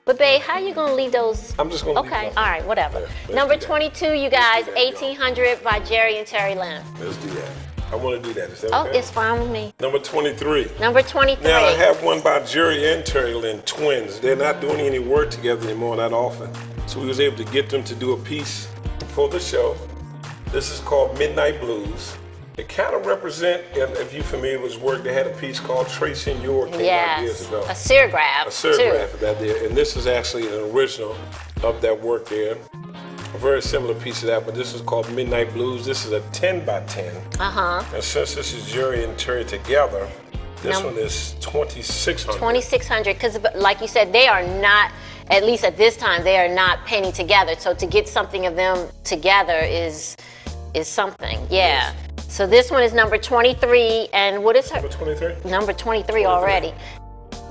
Speaker 1: But babe, how you gonna leave those?
Speaker 2: I'm just gonna leave
Speaker 1: Okay,
Speaker 2: them.
Speaker 1: all right, whatever.
Speaker 2: Yeah, let's
Speaker 1: Number
Speaker 2: do that.
Speaker 1: 22, you guys,
Speaker 2: do that, y'all.
Speaker 1: 1800 by Jerry and Terry Lynn.
Speaker 2: Let's do that. I want to do that. Is that
Speaker 1: Oh,
Speaker 2: okay?
Speaker 1: it's fine with me.
Speaker 2: Number 23.
Speaker 1: Number 23.
Speaker 2: Now I have one by Jerry and Terry Lynn, twins. They're not doing any work together anymore, not often. So we was able to get them to do a piece for the show. This is called Midnight Blues. It kind of represent, if you're familiar with his work, they had a piece called Tracing Your came out years
Speaker 1: Yes,
Speaker 2: ago.
Speaker 1: a serigraph,
Speaker 2: A serigraph
Speaker 1: too.
Speaker 2: of that there, and this is actually an original of that work there. A very similar piece of that, but this is called Midnight Blues. This is a 10x10.
Speaker 1: Uh-huh.
Speaker 2: And since this is Jerry and Terry together, this
Speaker 1: Num-
Speaker 2: one is 2600.
Speaker 1: 2600, because like you said, they are not, at least at this time, they are not painting together. So to get something of them together is something, yeah. So this one is number 23, and what is her?
Speaker 2: Number 23?
Speaker 1: Number 23 already.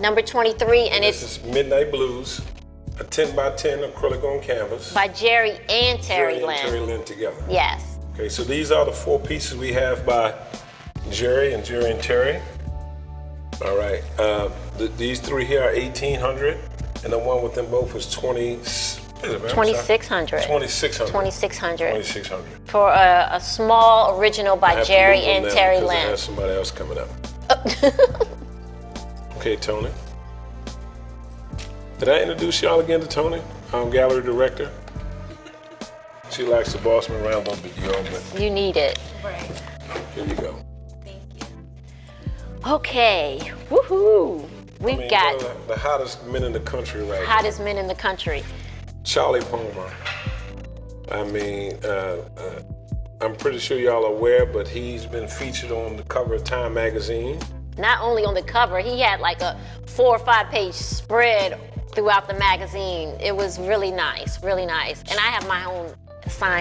Speaker 1: Number 23, and
Speaker 2: This
Speaker 1: it's
Speaker 2: is Midnight Blues, a 10x10 acrylic on canvas.
Speaker 1: by Jerry and Terry
Speaker 2: Jerry and Terry
Speaker 1: Lynn.
Speaker 2: Lynn together.
Speaker 1: Yes.
Speaker 2: Okay, so these are the 4 pieces we have by Jerry and Terry. All right, these 3 here are 1800, and the one with them both is
Speaker 1: 2600.
Speaker 2: 2600.
Speaker 1: 2600
Speaker 2: 2600.
Speaker 1: for a small original
Speaker 2: I
Speaker 1: by
Speaker 2: have to
Speaker 1: Jerry
Speaker 2: move on
Speaker 1: and
Speaker 2: now
Speaker 1: Terry
Speaker 2: because I
Speaker 1: Lynn.
Speaker 2: have somebody else coming up. Okay, Tony. Did I introduce y'all again to Tony? I'm gallery director. She likes to boss me around a little bit, y'all, but
Speaker 1: You need it.
Speaker 2: here you go.
Speaker 1: Okay, woohoo. We've
Speaker 2: I mean,
Speaker 1: got
Speaker 2: one of the hottest men in the country right now.
Speaker 1: hottest men in the country.
Speaker 2: Charlie Palmer. I mean, I'm pretty sure y'all are aware, but he's been featured on the cover of Time magazine.
Speaker 1: Not only on the cover, he had like a 4 or 5 page spread throughout the magazine. It was really nice, really nice. And I have my own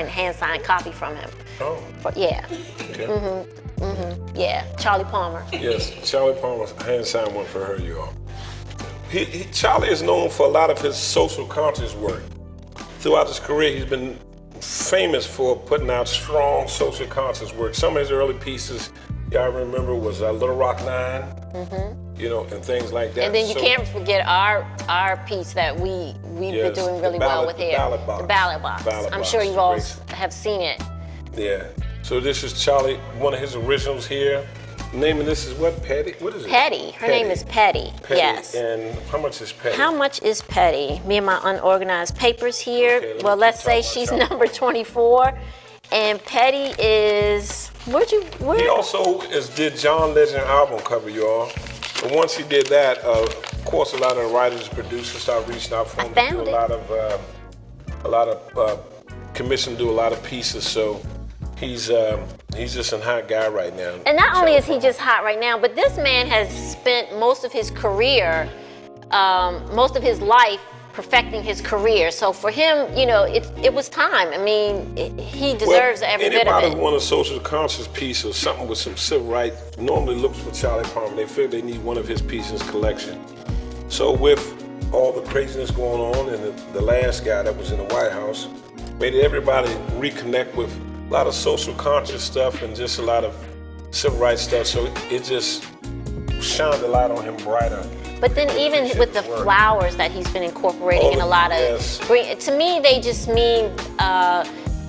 Speaker 1: hand signed copy from him.
Speaker 2: Oh,
Speaker 1: But yeah,
Speaker 2: okay.
Speaker 1: yeah, Charlie Palmer.
Speaker 2: Yes, Charlie Palmer's hand signed one for her, y'all. Charlie is known for a lot of his social conscious work. Throughout his career, he's been famous for putting out strong social conscious work. Some of his early pieces, y'all remember, was Little Rock 9, you know, and things like that.
Speaker 1: And then you
Speaker 2: So-
Speaker 1: can't forget our piece that we've been
Speaker 2: Yes,
Speaker 1: doing
Speaker 2: the
Speaker 1: really well
Speaker 2: ballot-
Speaker 1: with
Speaker 2: the
Speaker 1: here.
Speaker 2: ballot box.
Speaker 1: The ballot box.
Speaker 2: Ballot
Speaker 1: I'm
Speaker 2: box,
Speaker 1: sure you all
Speaker 2: great.
Speaker 1: have seen it.
Speaker 2: Yeah. So this is Charlie, one of his originals here. The name of this is what? Petty? What is it?
Speaker 1: Petty. Her name is Petty.
Speaker 2: Petty.
Speaker 1: Yes.
Speaker 2: And how much is Petty?
Speaker 1: How much is Petty? Me and my unorganized papers here.
Speaker 2: Okay, let me
Speaker 1: Well,
Speaker 2: keep
Speaker 1: let's say
Speaker 2: talking
Speaker 1: she's
Speaker 2: about
Speaker 1: number 24, and Petty is where?
Speaker 2: He also did John Legend album cover, y'all. And once he did that, of course, a lot of the writers, producers started reaching out for him to
Speaker 1: found
Speaker 2: do
Speaker 1: it.
Speaker 2: a lot of commissioned to do a lot of pieces, so he's just a hot guy right now.
Speaker 1: And not only is he just hot right now, but this man has spent most of his career, most of his life perfecting his career. So for him, you know, it was time. I mean, he deserves every bit of
Speaker 2: Anybody
Speaker 1: it.
Speaker 2: who wants a social conscious piece or something with some civil rights normally looks for Charlie Palmer. They feel they need one of his pieces in his collection. So with all the craziness going on and the last guy that was in the White House, made everybody reconnect with a lot of social conscious stuff and just a lot of civil rights stuff. So it just shined a light on him brighter.
Speaker 1: But then even with the flowers that he's been incorporating in a lot of, to me, they just mean,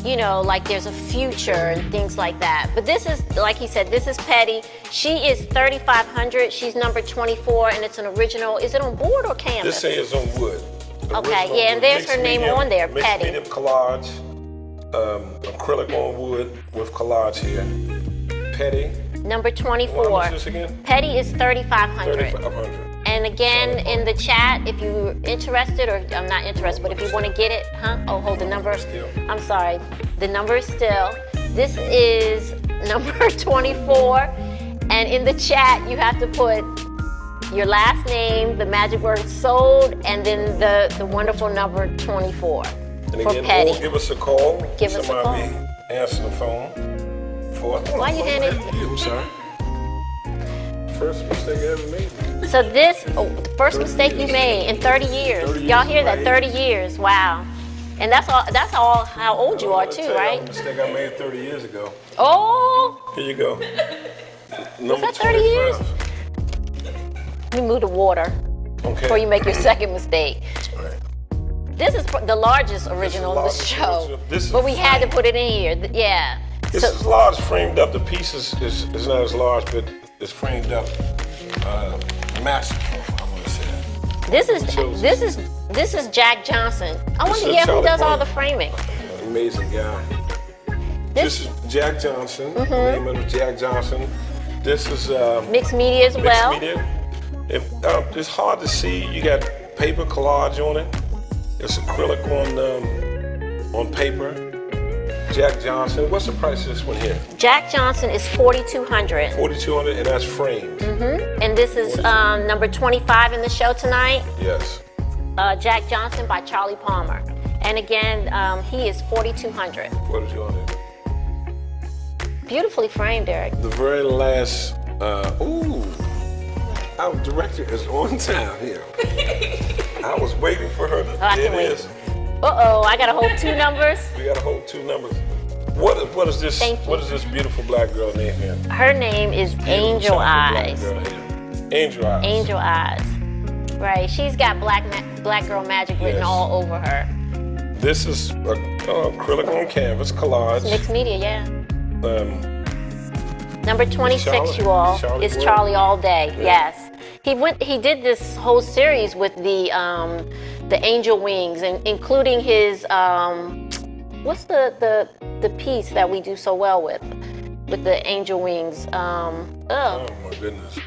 Speaker 1: you know, like there's a future and things like that. But this is, like he said, this is Petty. She is 3,500. She's number 24, and it's an original. Is it on board or canvas?
Speaker 2: This is on wood.
Speaker 1: Okay, yeah, and there's her name on there,
Speaker 2: mixed
Speaker 1: Petty.
Speaker 2: medium collage, acrylic on wood with collage here. Petty.
Speaker 1: Number 24.
Speaker 2: How much is this again?
Speaker 1: Petty is 3,500.
Speaker 2: 3,500.
Speaker 1: And again, in the chat, if you're interested, or I'm not interested, but if you want to get it, Oh, hold the number. I'm sorry. The number is still. This is number 24. And in the chat, you have to put your last name, the magic word sold, and then the wonderful number 24
Speaker 2: And
Speaker 1: for
Speaker 2: again,
Speaker 1: Petty.
Speaker 2: or give us a call.
Speaker 1: Give us a call.
Speaker 2: Somebody answer the phone for us.
Speaker 1: Why you handing?
Speaker 2: I'm sorry. First mistake I ever made.
Speaker 1: So this, the first mistake you made in 30 years.
Speaker 2: 30
Speaker 1: Y'all hear
Speaker 2: years,
Speaker 1: that?
Speaker 2: right.
Speaker 1: 30 years. Wow. And that's all how old you are
Speaker 2: I'll
Speaker 1: too,
Speaker 2: tell you
Speaker 1: right?
Speaker 2: a mistake I made 30 years ago.
Speaker 1: Oh,
Speaker 2: Here you go. Number
Speaker 1: that 30 years?
Speaker 2: 25.
Speaker 1: you move the water
Speaker 2: Okay.
Speaker 1: before you make your second mistake.
Speaker 2: Right.
Speaker 1: This is the largest original in the
Speaker 2: largest
Speaker 1: show,
Speaker 2: original. This is
Speaker 1: but we had to put it in here. Yeah.
Speaker 2: This is large framed up. The piece is not as large, but it's framed up. Masterful, I want to say that.
Speaker 1: This is Jack Johnson. I
Speaker 2: This
Speaker 1: wonder,
Speaker 2: is
Speaker 1: who
Speaker 2: Charlie
Speaker 1: does all
Speaker 2: Palmer.
Speaker 1: the framing?
Speaker 2: Amazing guy.
Speaker 1: This-
Speaker 2: This is Jack Johnson. The name of it is Jack Johnson. This is
Speaker 1: Mixed media as well.
Speaker 2: mixed media. It's hard to see. You got paper collage on it. It's acrylic on paper. Jack Johnson. What's the price of this one here?
Speaker 1: Jack Johnson is 4,200.
Speaker 2: 4,200, and that's framed.
Speaker 1: And this is number 25 in the show tonight.
Speaker 2: Yes.
Speaker 1: Jack Johnson by Charlie Palmer. And again, he is 4,200.
Speaker 2: 4,200.
Speaker 1: Beautifully framed, Eric.
Speaker 2: The very last. Our director is on time here. I was waiting for her to.
Speaker 1: I
Speaker 2: There
Speaker 1: can
Speaker 2: it
Speaker 1: wait.
Speaker 2: is.
Speaker 1: Uh-oh, I gotta hold two numbers.
Speaker 2: We got to hold two numbers. What is this?
Speaker 1: Thank you.
Speaker 2: What is this beautiful black girl name here?
Speaker 1: Her name is Angel
Speaker 2: Chocolate
Speaker 1: Eyes.
Speaker 2: black girl here. Angel Eyes.
Speaker 1: Angel Eyes. Right, she's got black girl magic written
Speaker 2: Yes.
Speaker 1: all over her.
Speaker 2: This is acrylic on canvas collage.
Speaker 1: Mixed media, yeah.
Speaker 2: Um,
Speaker 1: Number 26,
Speaker 2: Charlie?
Speaker 1: you all,
Speaker 2: Charlie
Speaker 1: is
Speaker 2: Wood?
Speaker 1: Charlie All Day.
Speaker 2: Yeah.
Speaker 1: Yes, he did this whole series with the angel wings, and including his what's the piece that we do so well with the angel wings.
Speaker 2: oh my goodness.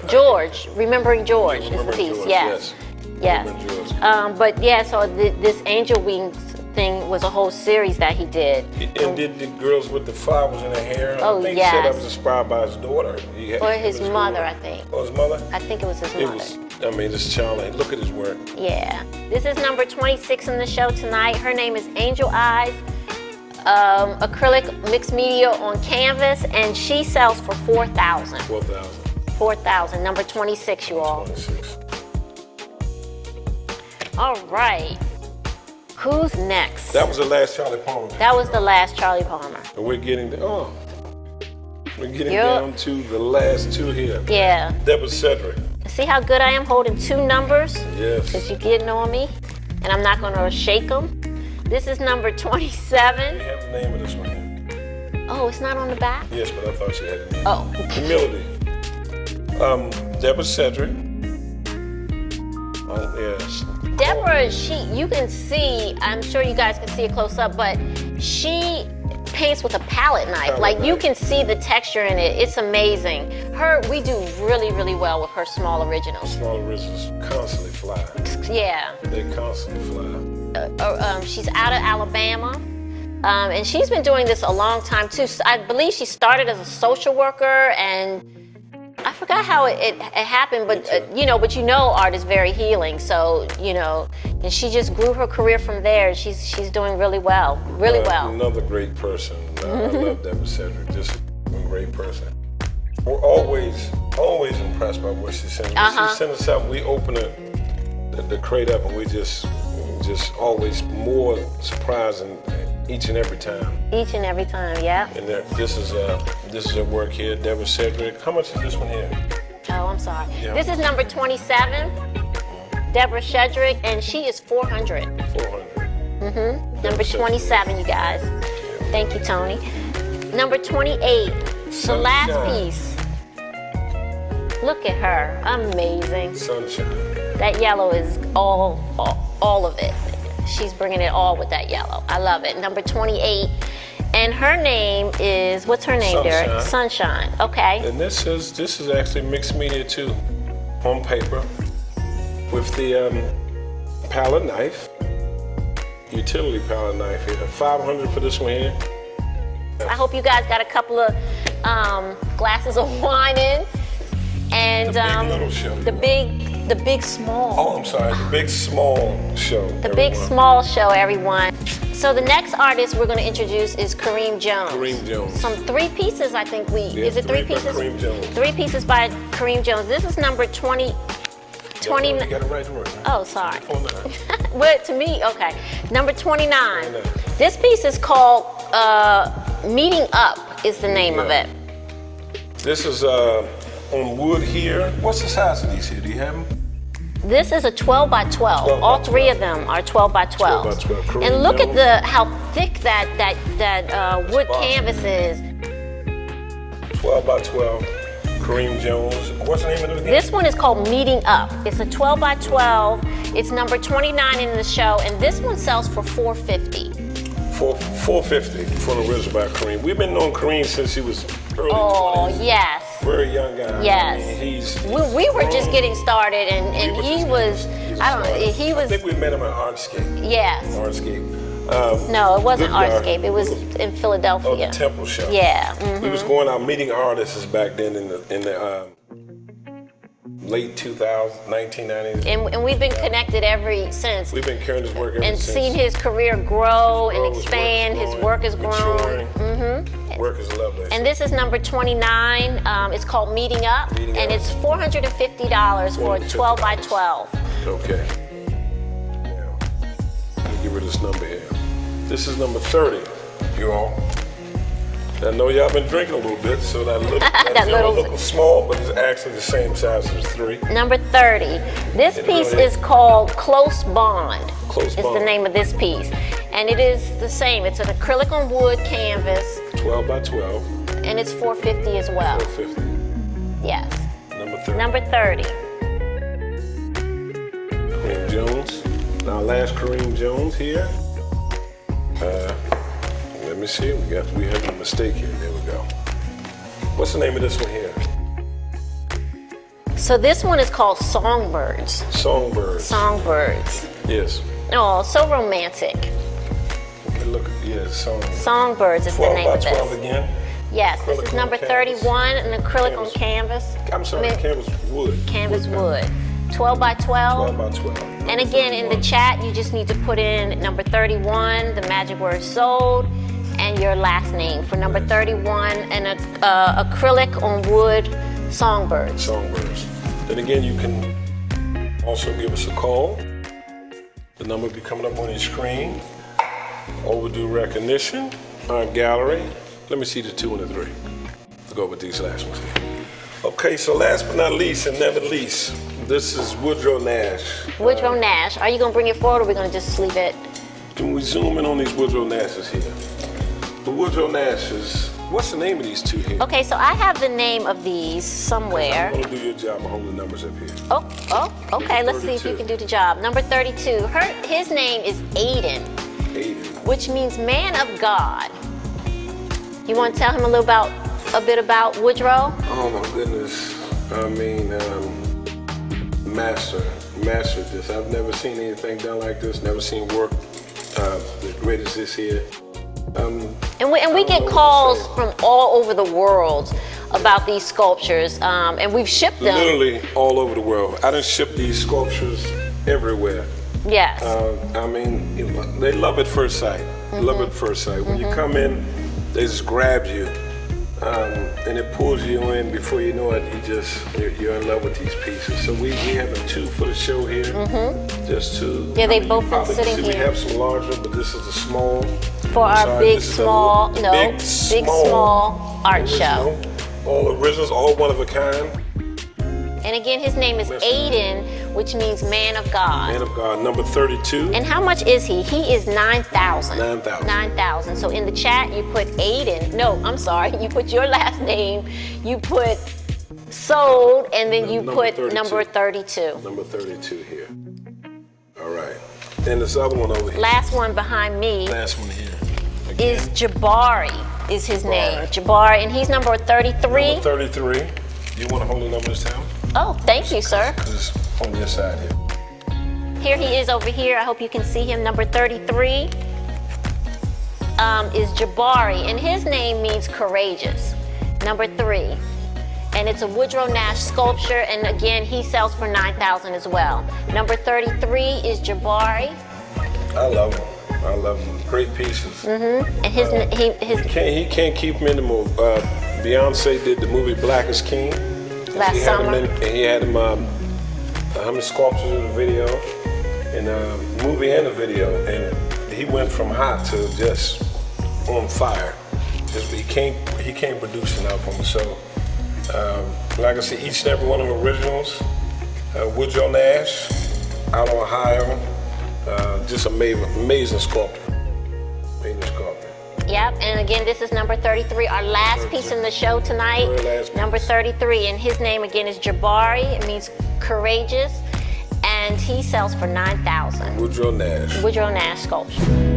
Speaker 1: George, Remembering George is the
Speaker 2: Remembering
Speaker 1: piece.
Speaker 2: George,
Speaker 1: Yes. Yes.
Speaker 2: Remembering George.
Speaker 1: But yeah, so this angel wings thing was a whole series that he did.
Speaker 2: And did the girls with the flowers in their hair?
Speaker 1: Oh,
Speaker 2: I think he said that
Speaker 1: yes.
Speaker 2: was inspired by his daughter.
Speaker 1: Or his mother, I think.
Speaker 2: Or his mother?
Speaker 1: I think it was his
Speaker 2: It
Speaker 1: mother.
Speaker 2: was, I mean, it's Charlie. Look at his work.
Speaker 1: Yeah. This is number 26 in the show tonight. Her name is Angel Eyes. Acrylic mixed media on canvas, and she sells for 4,000.
Speaker 2: 4,000.
Speaker 1: 4,000. Number 26, you all.
Speaker 2: 26.
Speaker 1: All right. Who's next?
Speaker 2: That was the last Charlie Palmer.
Speaker 1: That was the last Charlie Palmer.
Speaker 2: And we're getting
Speaker 1: Yep.
Speaker 2: down to the last two here.
Speaker 1: Yeah.
Speaker 2: Deborah Cedric.
Speaker 1: See how good I am holding two numbers?
Speaker 2: Yes.
Speaker 1: Because you're getting on me, and I'm not going to shake them. This is number 27.
Speaker 2: We have the name of this one here.
Speaker 1: Oh, it's not on the back?
Speaker 2: Yes, but I thought you had it.
Speaker 1: Oh.
Speaker 2: Humility. Deborah Cedric. Oh, yes.
Speaker 1: Deborah, you can see, I'm sure you guys can see it close up, but she paints with a palette knife.
Speaker 2: Palette
Speaker 1: Like, you
Speaker 2: knife.
Speaker 1: can see the texture in it. It's amazing. We do really, really well with her small originals.
Speaker 2: Small originals constantly fly.
Speaker 1: Yeah.
Speaker 2: They constantly fly.
Speaker 1: She's out of Alabama. And she's been doing this a long time too. I believe she started as a social worker, and I forgot how it happened, but but art is very healing. So and she just grew her career from there. She's doing really well, well.
Speaker 2: Another great person. I love Deborah Cedric. Just a great person. We're always impressed by what she sends. When she sends us out, we open the crate up, and we just always more surprising each and every time.
Speaker 1: Each and every time, yeah.
Speaker 2: And this is her work here, Deborah Cedric. How much is this one here?
Speaker 1: Oh, I'm sorry.
Speaker 2: Yeah.
Speaker 1: This is number 27, Deborah Cedric, and she is 400.
Speaker 2: 400.
Speaker 1: Number 27, you guys. Thank you, Tony. Number 28, the last piece. Look at her, amazing.
Speaker 2: Sunshine.
Speaker 1: That yellow is all of it. She's bringing it all with that yellow. I love it. Number 28. And her name is, what's her name,
Speaker 2: Sunshine.
Speaker 1: Derek? Sunshine. Okay.
Speaker 2: And this is actually mixed media too, on paper, with the palette knife, utility palette knife here. 500 for this one here.
Speaker 1: I hope you guys got a couple of glasses of wine in. And
Speaker 2: The big little show.
Speaker 1: the big small.
Speaker 2: Oh, I'm sorry, the big small show.
Speaker 1: The big small show, everyone. So the next artist we're going to introduce is Kareem Jones.
Speaker 2: Kareem Jones.
Speaker 1: Some 3 pieces, I think is it 3
Speaker 2: by
Speaker 1: pieces?
Speaker 2: Kareem Jones.
Speaker 1: 3 pieces by Kareem Jones. This is number 20.
Speaker 2: You got it right to work. Right?
Speaker 1: Oh, sorry.
Speaker 2: 49.
Speaker 1: Well, to me, okay. Number 29.
Speaker 2: 29.
Speaker 1: This piece is called Meeting Up is the name of it.
Speaker 2: This is on wood here. What's the size of these here? Do you have them?
Speaker 1: This is a 12 by 12.
Speaker 2: 12 by
Speaker 1: All 3 of
Speaker 2: 12.
Speaker 1: them are 12 by 12.
Speaker 2: 12 by 12. Kareem
Speaker 1: And look
Speaker 2: Jones.
Speaker 1: at how thick that wood
Speaker 2: Box.
Speaker 1: canvas is.
Speaker 2: 12 by 12. Kareem Jones. What's the name of it again?
Speaker 1: This one is called Meeting Up. It's a 12 by 12. It's number 29 in the show, and this one sells for $450.
Speaker 2: $450 for the original by Kareem. We've been knowing Kareem since he was early
Speaker 1: Oh,
Speaker 2: 20s.
Speaker 1: yes.
Speaker 2: Very young guy.
Speaker 1: Yes.
Speaker 2: I mean, he's
Speaker 1: We were just getting started, and he was, he
Speaker 2: I
Speaker 1: was,
Speaker 2: think we met him at Artscape.
Speaker 1: yes.
Speaker 2: Artscape.
Speaker 1: No, it wasn't
Speaker 2: Good guy.
Speaker 1: Artscape. It was in
Speaker 2: Oh,
Speaker 1: Philadelphia.
Speaker 2: the Temple Show.
Speaker 1: Yeah.
Speaker 2: We was going out meeting artists back then in the late 2000s, 1990s.
Speaker 1: And we've been connected ever since.
Speaker 2: We've been carrying his work ever
Speaker 1: And
Speaker 2: since.
Speaker 1: seen his career grow and
Speaker 2: His
Speaker 1: expand. His work has grown.
Speaker 2: maturing. Work is lovely.
Speaker 1: And this is number 29. It's called Meeting Up.
Speaker 2: Meeting
Speaker 1: and
Speaker 2: Up.
Speaker 1: it's $450 for a 12 by 12.
Speaker 2: Okay. Now, let me get rid of this number here. This is number 30, you all. I know y'all been drinking a little bit, so that look small, but it's actually the same size as 3.
Speaker 1: Number 30. This piece is called Close Bond.
Speaker 2: Close
Speaker 1: Is the
Speaker 2: Bond.
Speaker 1: name of this piece. And it is the same. It's an acrylic on wood canvas,
Speaker 2: 12 by 12,
Speaker 1: and it's $450 as well.
Speaker 2: 450.
Speaker 1: Yes.
Speaker 2: Number 30.
Speaker 1: Number 30.
Speaker 2: Kareem Jones. Now, last Kareem Jones here. Let me see. We had a mistake here. There we go. What's the name of this one here?
Speaker 1: So this one is called Songbirds.
Speaker 2: Songbirds.
Speaker 1: Songbirds.
Speaker 2: Yes.
Speaker 1: Oh, so romantic.
Speaker 2: Okay, look. Yeah,
Speaker 1: Songbirds is the
Speaker 2: 12
Speaker 1: name
Speaker 2: by
Speaker 1: of
Speaker 2: 12
Speaker 1: this.
Speaker 2: again.
Speaker 1: Yes, this
Speaker 2: Acrylic
Speaker 1: is
Speaker 2: on
Speaker 1: number
Speaker 2: canvas.
Speaker 1: 31, an acrylic on
Speaker 2: Canvas.
Speaker 1: canvas.
Speaker 2: I'm sorry, canvas wood.
Speaker 1: Canvas wood. 12 by 12.
Speaker 2: 12 by 12.
Speaker 1: And again, in the chat, you just need to put in number 31, the magic word sold, and your last name for number 31, and acrylic on wood songbirds.
Speaker 2: Songbirds. Then again, you can also give us a call. The number will be coming up on your screen. Overdue recognition, our gallery. Let me see the 2 and the 3. Let's go with these last ones here. Okay, so last but not least, and never least, this is Woodrow Nash.
Speaker 1: Woodrow Nash. Are you going to bring it forward, or are we going to just leave it?
Speaker 2: Can we zoom in on these Woodrow Nashes here? The Woodrow Nashes, what's the name of these 2 here?
Speaker 1: Okay, so I have the name of these somewhere.
Speaker 2: I'm gonna do your job of holding the numbers up here.
Speaker 1: Okay, let's see if you
Speaker 2: 32.
Speaker 1: can do the job. Number 32, his name is Aiden,
Speaker 2: Aiden.
Speaker 1: which means man of God. You want to tell him a bit about Woodrow?
Speaker 2: Oh my goodness. I mean, mastered this. I've never seen anything done like this, never seen work as great as this here.
Speaker 1: And we get calls from all over the world about these sculptures, and we've shipped them.
Speaker 2: Literally all over the world. I done shipped these sculptures everywhere.
Speaker 1: Yes.
Speaker 2: I mean, they love at first sight. Love at first sight. When you come in, they just grab you, and it pulls you in. Before you know it, you're in love with these pieces. So we have a two for the show here. Just two.
Speaker 1: Yeah, they've both been sitting
Speaker 2: We
Speaker 1: here.
Speaker 2: have some large ones, but this is a small.
Speaker 1: For
Speaker 2: I'm
Speaker 1: our
Speaker 2: sorry,
Speaker 1: big
Speaker 2: this is
Speaker 1: small,
Speaker 2: a
Speaker 1: no, big small art show.
Speaker 2: original. All originals, all one of a kind.
Speaker 1: And again, his name is Aiden, which means man of God.
Speaker 2: Man of God, number 32.
Speaker 1: And how much is he? He is 9,000.
Speaker 2: 9,000.
Speaker 1: 9,000. So in the chat, you put Aiden. No, I'm sorry. You put your last name. You put sold, and then you
Speaker 2: Number
Speaker 1: put
Speaker 2: 32.
Speaker 1: number 32.
Speaker 2: Number 32 here. All right. And this other one over here.
Speaker 1: Last one behind me
Speaker 2: Last one here.
Speaker 1: is Jabari. Is his name
Speaker 2: Jabari.
Speaker 1: Jabari, and he's number 33.
Speaker 2: Number 33. You want to hold the number this time?
Speaker 1: Oh, thank you, sir.
Speaker 2: Because it's on your side here.
Speaker 1: Here he is over here. I hope you can see him. Number 33 is Jabari, and his name means courageous. Number 3. And it's a Woodrow Nash sculpture, and again, he sells for 9,000 as well. Number 33 is Jabari,
Speaker 2: I love them. I love them. Great pieces.
Speaker 1: and his
Speaker 2: He can't keep them in the movie. Beyonce did the movie Black is King.
Speaker 1: Last
Speaker 2: He had
Speaker 1: summer.
Speaker 2: him and he had him, how many sculptures in the video, in the movie and the video, and he went from hot to just on fire. He can't produce an album. So, like I said, each and every one of them originals. Woodrow Nash, out of Ohio, just amazing sculptor. Amazing sculptor.
Speaker 1: Yep, and again, this is number 33, our last piece in the show tonight.
Speaker 2: Very last piece.
Speaker 1: Number 33, and his name again is Jabari. It means courageous, and he sells for 9,000.
Speaker 2: Woodrow Nash.
Speaker 1: Woodrow Nash sculpture.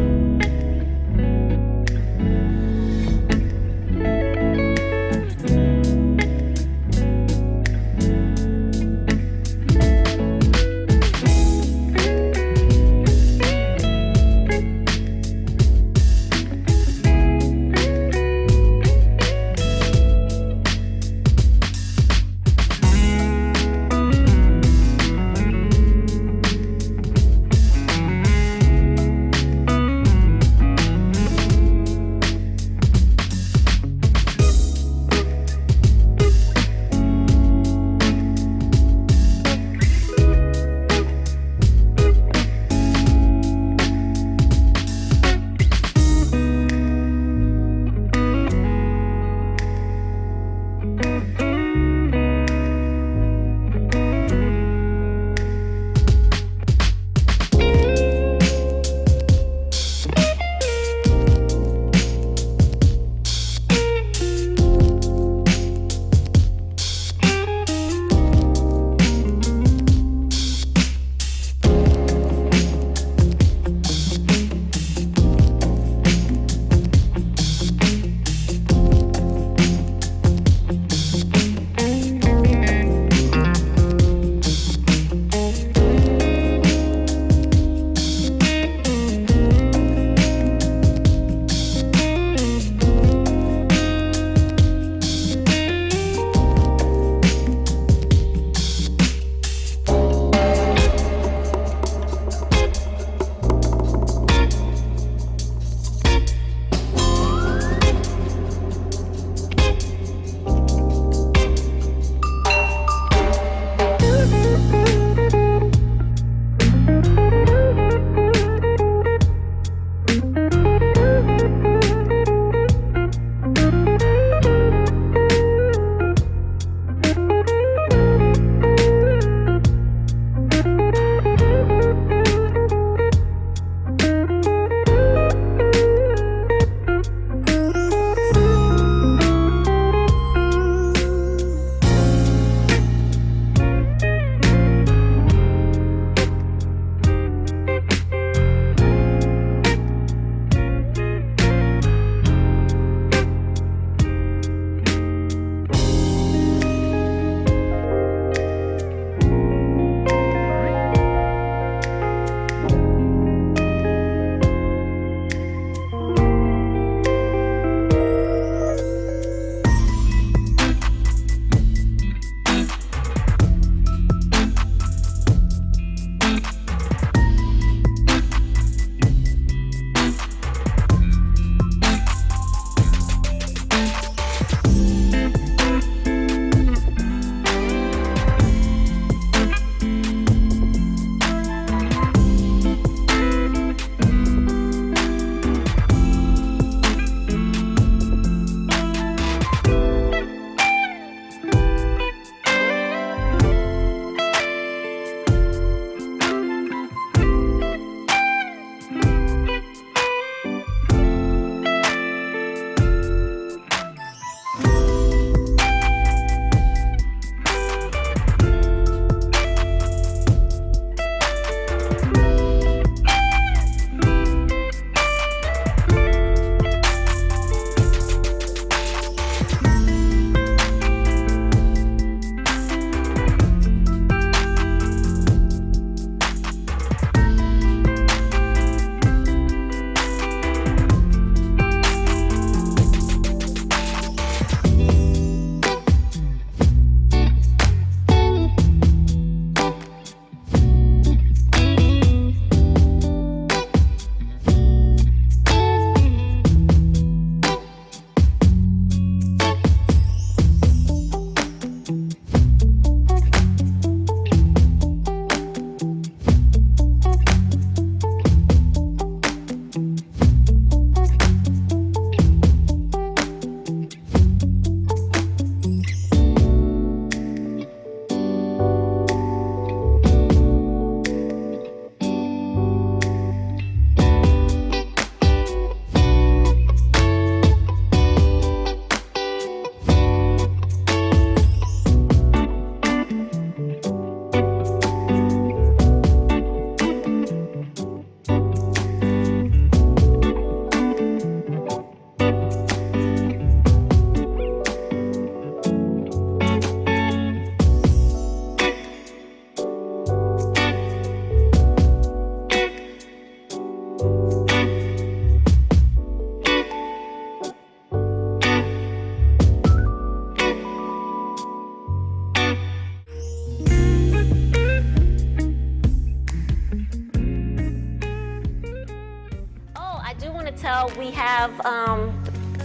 Speaker 1: we have,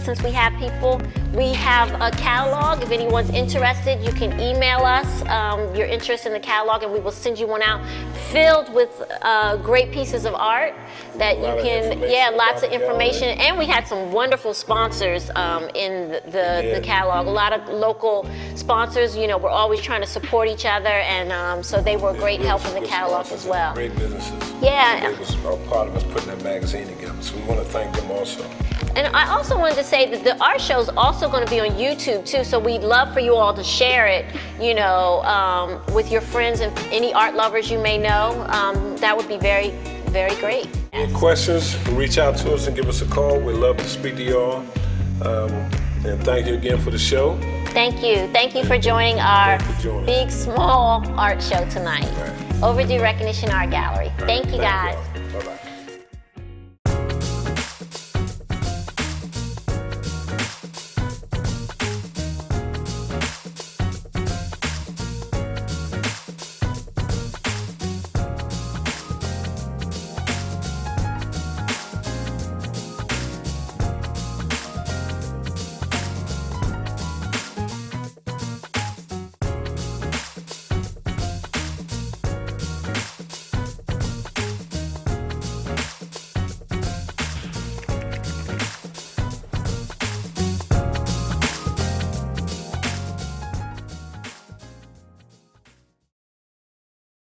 Speaker 1: since we have people, we have a catalog. If anyone's interested, you can email us your interest in the catalog, and we will send you one out filled with great pieces of art that you can, lots of information. And we had some wonderful sponsors in the catalog. A lot of local sponsors. You know, we're always trying to support each other, and so they were a great help in the catalog as well.
Speaker 2: Great businesses.
Speaker 1: Yeah.
Speaker 2: They was a part of us putting that magazine together, so we want to thank them also.
Speaker 1: And I also wanted to say that the art show is also going to be on YouTube too, so we'd love for you all to share it, you know, with your friends and any art lovers you may know. That would be very, very great.
Speaker 2: Any questions, reach out to us and give us a call. We'd love to speak to you all. And thank you again for the show.
Speaker 1: Thank you. Thank you for joining our Big Small art show tonight.
Speaker 2: Right.
Speaker 1: Overdue Recognition Art Gallery. Thank you, guys.